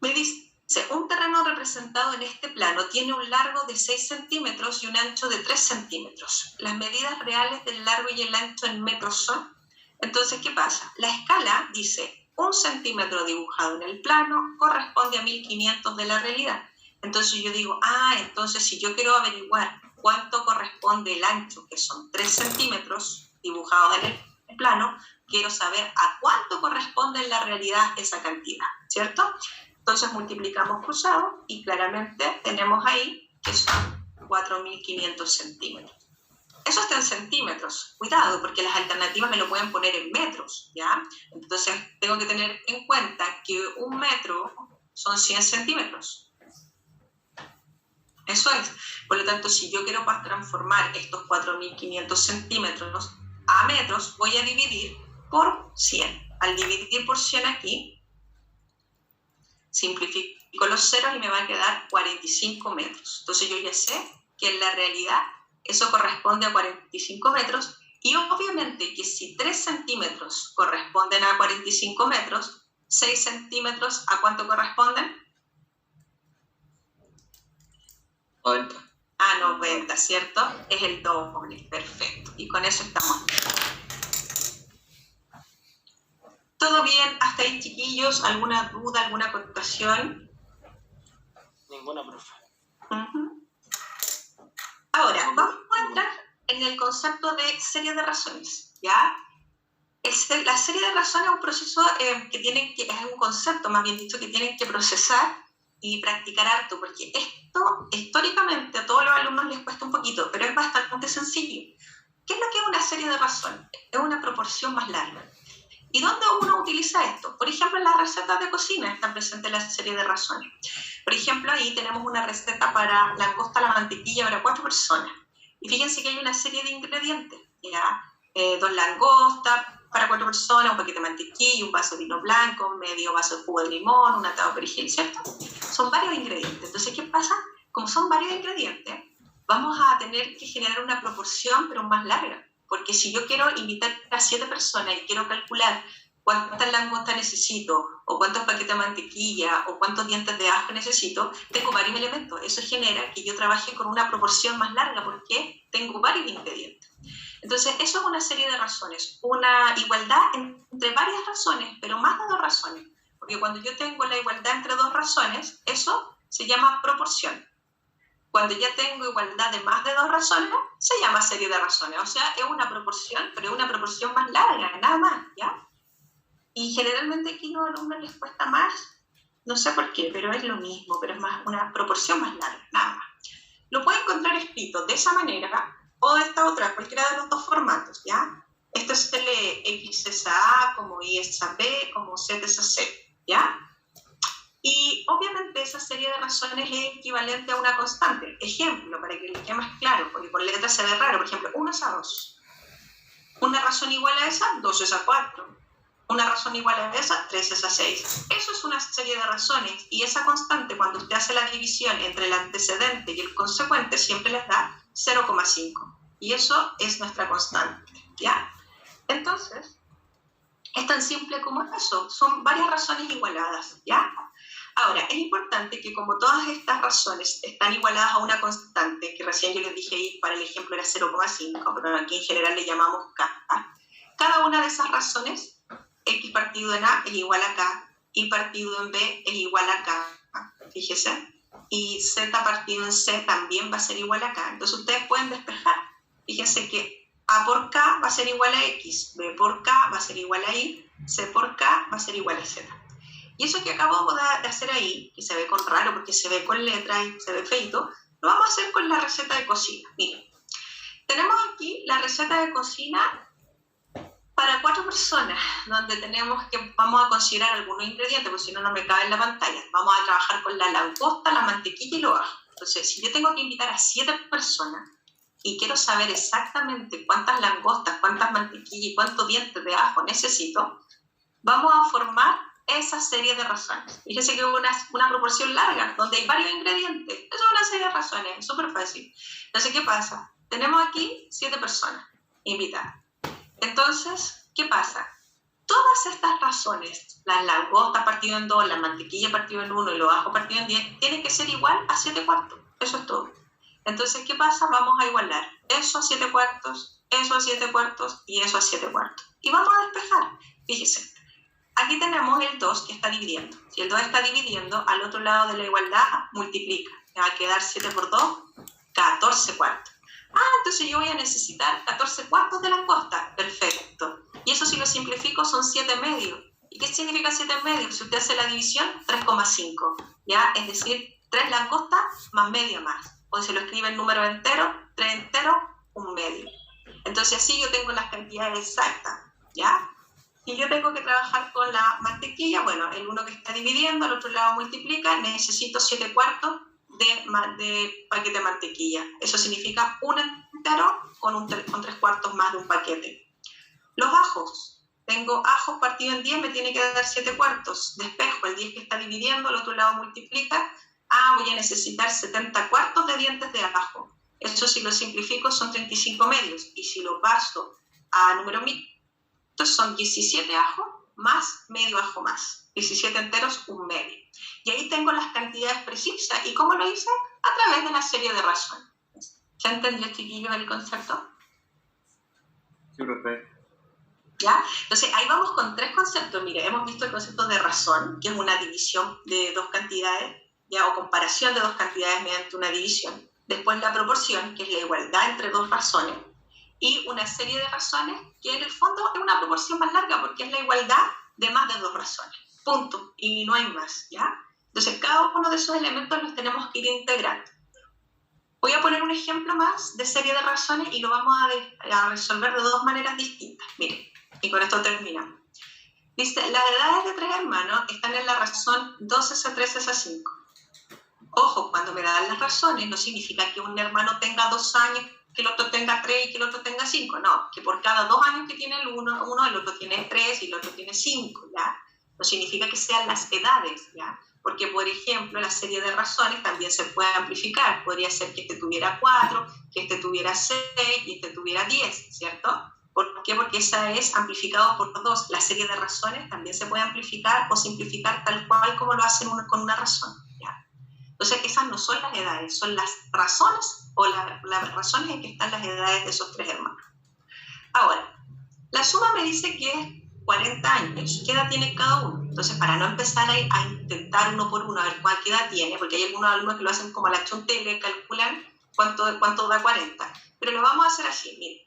me dice, un terreno representado en este plano tiene un largo de 6 centímetros y un ancho de 3 centímetros. Las medidas reales del largo y el ancho en metros son. Entonces, ¿qué pasa? La escala dice 1 centímetro dibujado en el plano corresponde a 1500 de la realidad. Entonces yo digo, entonces si yo quiero averiguar cuánto corresponde el ancho, que son 3 centímetros dibujados en el plano, quiero saber a cuánto corresponde en la realidad esa cantidad, ¿cierto? Entonces multiplicamos cruzado y claramente tenemos ahí que son 4500 centímetros. Eso está en centímetros. Cuidado, porque las alternativas me lo pueden poner en metros, ¿ya? Entonces, tengo que tener en cuenta que 1 metro son 100 centímetros. Eso es. Por lo tanto, si yo quiero transformar estos 4500 centímetros a metros, voy a dividir por 100. Al dividir por 100 aquí, simplifico los ceros y me va a quedar 45 metros. Entonces, yo ya sé que en la realidad eso corresponde a 45 metros y obviamente que si 3 centímetros corresponden a 45 metros, 6 centímetros ¿a cuánto corresponden? 90. A 90, ¿cierto? Es el doble, perfecto. Y con eso estamos. ¿Todo bien hasta ahí, chiquillos? ¿Alguna duda, alguna acotación? Ninguna, profe. Ahora, vamos a entrar en el concepto de serie de razones, ¿ya? La serie de razones es un proceso es un concepto, más bien dicho, que tienen que procesar y practicar harto, porque esto históricamente a todos los alumnos les cuesta un poquito, pero es bastante sencillo. ¿Qué es lo que es una serie de razones? Es una proporción más larga. ¿Y dónde uno utiliza esto? Por ejemplo, en las recetas de cocina están presentes la serie de razones. Por ejemplo, ahí tenemos una receta para langosta a la mantequilla para 4 personas. Y fíjense que hay una serie de ingredientes, ¿ya? 2 langostas para 4 personas, un paquete de mantequilla, un vaso de vino blanco, medio vaso de jugo de limón, un atado de perejil, ¿cierto? Son varios ingredientes. Entonces, ¿qué pasa? Como son varios ingredientes, vamos a tener que generar una proporción, pero más larga. Porque si yo quiero invitar a 7 personas y quiero calcular cuántas langostas necesito, o cuántos paquetes de mantequilla, o cuántos dientes de ajo necesito, tengo varios elementos. Eso genera que yo trabaje con una proporción más larga porque tengo varios ingredientes. Entonces, eso es una serie de razones, una igualdad entre varias razones, pero más de 2 razones. Porque cuando yo tengo la igualdad entre 2 razones, eso se llama proporción. Cuando ya tengo igualdad de más de 2 razones, se llama serie de razones. O sea, es una proporción, pero es una proporción más larga, nada más, ¿ya? Y generalmente aquí a los alumnos les cuesta más, no sé por qué, pero es lo mismo, pero es más una proporción más larga, nada más. Lo pueden encontrar escrito de esa manera o de esta otra, cualquiera de los 2 formatos, ¿ya? Esto se lee X es a A, como Y es a B, como Z es a C, ¿ya? Y obviamente esa serie de razones es equivalente a una constante. Ejemplo, para que les quede más claro, porque por letras se ve raro. Por ejemplo, 1 es a 2. Una razón igual a esa, 2 es a 4. Una razón igual a esa, 3 es a 6. Eso es una serie de razones. Y esa constante, cuando usted hace la división entre el antecedente y el consecuente, siempre les da 0,5. Y eso es nuestra constante, ¿ya? Entonces, es tan simple como eso. Son varias razones igualadas, ¿ya? Ahora, es importante que como todas estas razones están igualadas a una constante, que recién yo les dije ahí, para el ejemplo era 0,5, pero aquí en general le llamamos K, cada una de esas razones, X partido en A es igual a K, Y partido en B es igual a K, fíjese, y Z partido en C también va a ser igual a K. Entonces ustedes pueden despejar. Fíjense que A por K va a ser igual a X, B por K va a ser igual a Y, C por K va a ser igual a Z. Y eso que acabo de hacer ahí, que se ve con raro porque se ve con letras y se ve feito, lo vamos a hacer con la receta de cocina. Miren, tenemos aquí la receta de cocina para 4 personas, donde vamos a considerar algunos ingredientes, porque si no, no me cabe en la pantalla. Vamos a trabajar con la langosta, la mantequilla y los ajos. Entonces, si yo tengo que invitar a 7 personas y quiero saber exactamente cuántas langostas, cuántas mantequillas y cuántos dientes de ajo necesito, vamos a formar esa serie de razones. Fíjense que es una proporción larga, donde hay varios ingredientes. Eso es una serie de razones, es súper fácil. Entonces, ¿qué pasa? Tenemos aquí 7 personas invitadas. Entonces, ¿qué pasa? Todas estas razones, las langostas partido en 2, la mantequilla partido en 1 y los ajos partido en 10, tienen que ser igual a 7 cuartos. Eso es todo. Entonces, ¿qué pasa? Vamos a igualar eso a 7 cuartos, eso a 7 cuartos y eso a 7 cuartos. Y vamos a despejar. Fíjense. Aquí tenemos el 2 que está dividiendo. Si el 2 está dividiendo, al otro lado de la igualdad multiplica. Me va a quedar 7 por 2, 14 cuartos. Entonces yo voy a necesitar 14 cuartos de langosta. Perfecto. Y eso si lo simplifico son 7 medios. ¿Y qué significa 7 medios? Si usted hace la división, 3,5. ¿Ya? Es decir, 3 langostas más media más. O si lo escribe en número entero, 3 enteros, 1 medio. Entonces así yo tengo las cantidades exactas. ¿Ya? Y yo tengo que trabajar con la mantequilla, bueno, el 1 que está dividiendo, al otro lado multiplica, necesito 7 cuartos de paquete de mantequilla. Eso significa 1 entero con 3 cuartos más de un paquete. Los ajos, tengo ajos partido en 10, me tiene que dar 7 cuartos. Despejo el 10 que está dividiendo, al otro lado multiplica, voy a necesitar 70 cuartos de dientes de ajo. Eso si lo simplifico son 35 medios. Y si lo paso a número mixto, entonces son 17 ajos más medio ajo más. 17 enteros, 1 medio. Y ahí tengo las cantidades precisas. ¿Y cómo lo hice? A través de la serie de razones. ¿Ya entendió, chiquillos, el concepto? Sí, profe. ¿Ya? Entonces, ahí vamos con 3 conceptos. Mire, hemos visto el concepto de razón, que es una división de 2 cantidades, ¿ya? O comparación de 2 cantidades mediante una división. Después la proporción, que es la igualdad entre 2 razones. y una serie de razones que en el fondo es una proporción más larga porque es la igualdad de más de 2 razones. Punto. Y no hay más, ¿ya? Entonces, cada uno de esos elementos los tenemos que ir integrando. Voy a poner un ejemplo más de serie de razones y lo vamos a resolver de 2 maneras distintas. Miren, y con esto terminamos. Dice, las edades de 3 hermanos están en la razón 2s3s5. Ojo, cuando me dan las razones no significa que un hermano tenga 2 años, que el otro tenga 3 y que el otro tenga 5. No, que por cada 2 años que tiene el uno, el otro tiene 3 y el otro tiene 5, ¿ya? No significa que sean las edades, ¿ya? Porque, por ejemplo, la serie de razones también se puede amplificar. Podría ser que este tuviera 4, que este tuviera 6 y este tuviera 10, ¿cierto? ¿Por qué? Porque esa es amplificado por 2. La serie de razones también se puede amplificar o simplificar tal cual como lo hacen con una razón, ¿ya? Entonces, esas no son las edades, son las razones o las razones en que están las edades de esos 3 hermanos. Ahora, la suma me dice que es 40 años. ¿Qué edad tiene cada uno? Entonces, para no empezar a intentar uno por uno a ver cuál edad tiene, porque hay algunos alumnos que lo hacen como a la chunta y le calculan cuánto da 40. Pero lo vamos a hacer así, miren.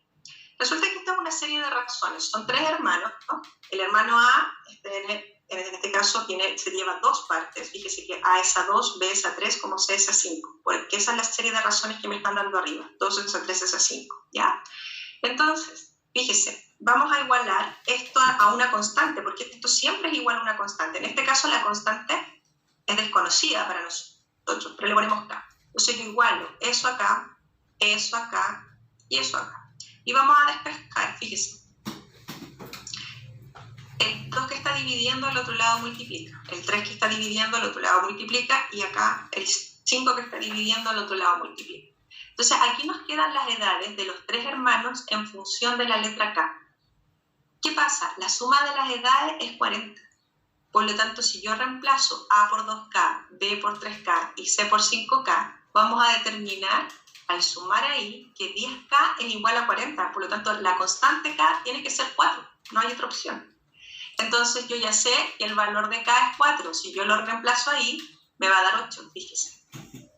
Resulta que esta es una serie de razones. Son 3 hermanos, ¿no? El hermano A, en este caso, se lleva 2 partes. Fíjese que A es a 2, B es a 3, como C es a 5. Porque esa es la serie de razones que me están dando arriba. 2 es a 3 es a 5, ¿ya? Entonces, fíjese, vamos a igualar esto a una constante, porque esto siempre es igual a una constante. En este caso, la constante es desconocida para nosotros, pero le ponemos K. Entonces, yo igualo eso acá y eso acá. Y vamos a despejar, fíjese. El 2 que está dividiendo al otro lado multiplica. El 3 que está dividiendo al otro lado multiplica. Y acá el 5 que está dividiendo al otro lado multiplica. Entonces, aquí nos quedan las edades de los 3 hermanos en función de la letra K. ¿Qué pasa? La suma de las edades es 40. Por lo tanto, si yo reemplazo A por 2K, B por 3K y C por 5K, vamos a determinar, al sumar ahí, que 10K es igual a 40. Por lo tanto, la constante K tiene que ser 4. No hay otra opción. Entonces, yo ya sé que el valor de K es 4. Si yo lo reemplazo ahí, me va a dar 8, fíjese.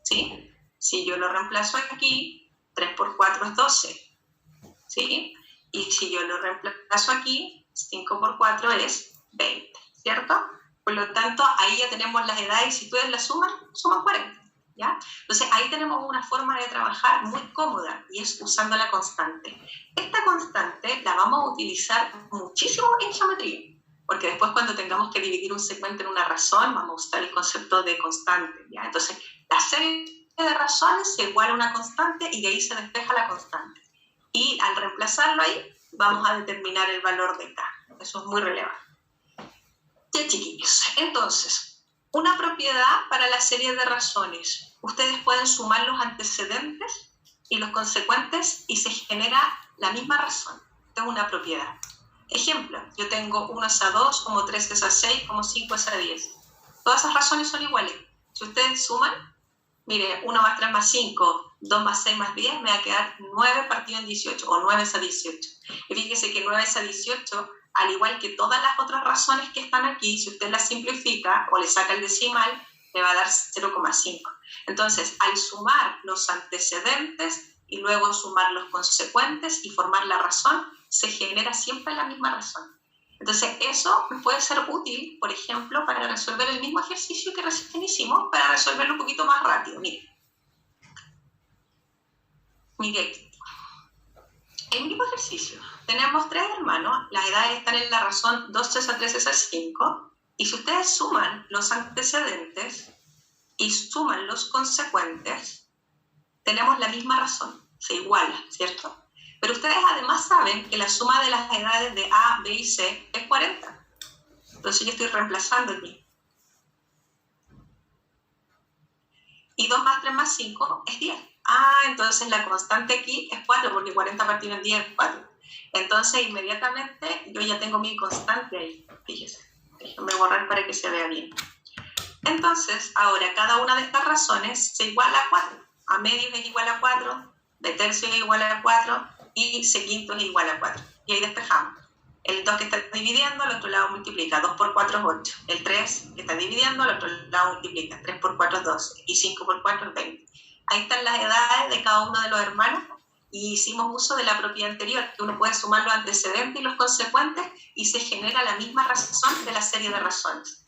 ¿Sí? Si yo lo reemplazo aquí, 3 por 4 es 12. ¿Sí? Y si yo lo reemplazo aquí, 5 por 4 es 20. ¿Cierto? Por lo tanto, ahí ya tenemos las edades. Si ustedes las suman 40. ¿Ya? Entonces, ahí tenemos una forma de trabajar muy cómoda y es usando la constante. Esta constante la vamos a utilizar muchísimo en geometría, porque después cuando tengamos que dividir un segmento en una razón, vamos a usar el concepto de constante, ¿ya? Entonces, la serie de razones se iguala a una constante y de ahí se despeja la constante. Y al reemplazarlo ahí, vamos a determinar el valor de K. Eso es muy relevante. Ya, chiquillos, entonces, una propiedad para la serie de razones. Ustedes pueden sumar los antecedentes y los consecuentes y se genera la misma razón. Esta es una propiedad. Ejemplo, yo tengo 1 es a 2, como 3 es a 6, como 5 es a 10. Todas esas razones son iguales. Si ustedes suman, mire, 1 más 3 más 5, 2 más 6 más 10, me va a quedar 9 partido en 18, o 9 es a 18. Y fíjese que 9 es a 18, al igual que todas las otras razones que están aquí, si usted las simplifica o le saca el decimal, le va a dar 0,5. Entonces, al sumar los antecedentes y luego sumar los consecuentes y formar la razón, se genera siempre la misma razón. Entonces, eso puede ser útil, por ejemplo, para resolver el mismo ejercicio que recién hicimos, para resolverlo un poquito más rápido. Mire, el mismo ejercicio. Tenemos 3 hermanos, las edades están en la razón 2 es a 3 es a 5, y si ustedes suman los antecedentes y suman los consecuentes, tenemos la misma razón, se iguala, ¿cierto? Pero ustedes además saben que la suma de las edades de A, B y C es 40. Entonces yo estoy reemplazando aquí. Y 2 más 3 más 5 es 10. Entonces la constante aquí es 4, porque 40 partido en 10 es 4. Entonces inmediatamente yo ya tengo mi constante ahí, fíjese. Déjenme borrar para que se vea bien. Entonces, ahora cada una de estas razones se iguala a 4. A medios es igual a 4, B tercio es igual a 4 y C quinto es igual a 4. Y ahí despejamos. El 2 que está dividiendo, al otro lado multiplica. 2 por 4 es 8. El 3 que está dividiendo, al otro lado multiplica. 3 por 4 es 12. Y 5 por 4 es 20. Ahí están las edades de cada uno de los hermanos y hicimos uso de la propiedad anterior, que uno puede sumar los antecedentes y los consecuentes y se genera la misma razón de la serie de razones.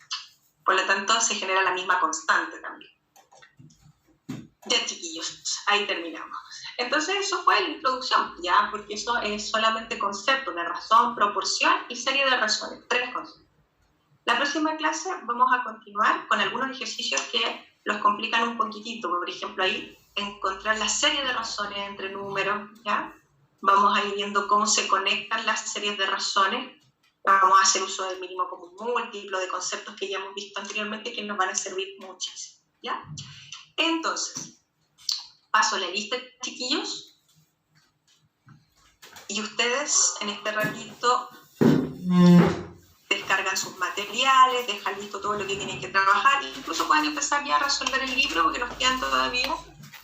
Por lo tanto, se genera la misma constante también. Ya, chiquillos, ahí terminamos. Entonces, eso fue la introducción, ya, porque eso es solamente concepto de razón, proporción y serie de razones, 3 conceptos. La próxima clase vamos a continuar con algunos ejercicios que los complican un poquitito. Por ejemplo, ahí encontrar la serie de razones entre números, ¿ya? Vamos a ir viendo cómo se conectan las series de razones. Vamos a hacer uso del mínimo común múltiplo, de conceptos que ya hemos visto anteriormente que nos van a servir muchísimo, ¿ya? Entonces, paso la lista, chiquillos. Y ustedes en este ratito descargan sus materiales, dejan listo todo lo que tienen que trabajar, incluso pueden empezar ya a resolver el libro porque nos quedan todavía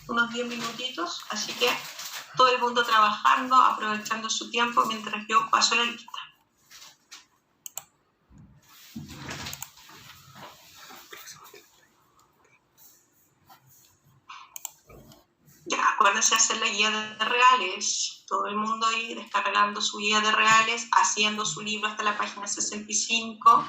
unos 10 minutitos, así que todo el mundo trabajando, aprovechando su tiempo mientras yo paso la lista. Ya, acuérdense de hacer la guía de reales, todo el mundo ahí descargando su guía de reales, haciendo su libro hasta la página 65.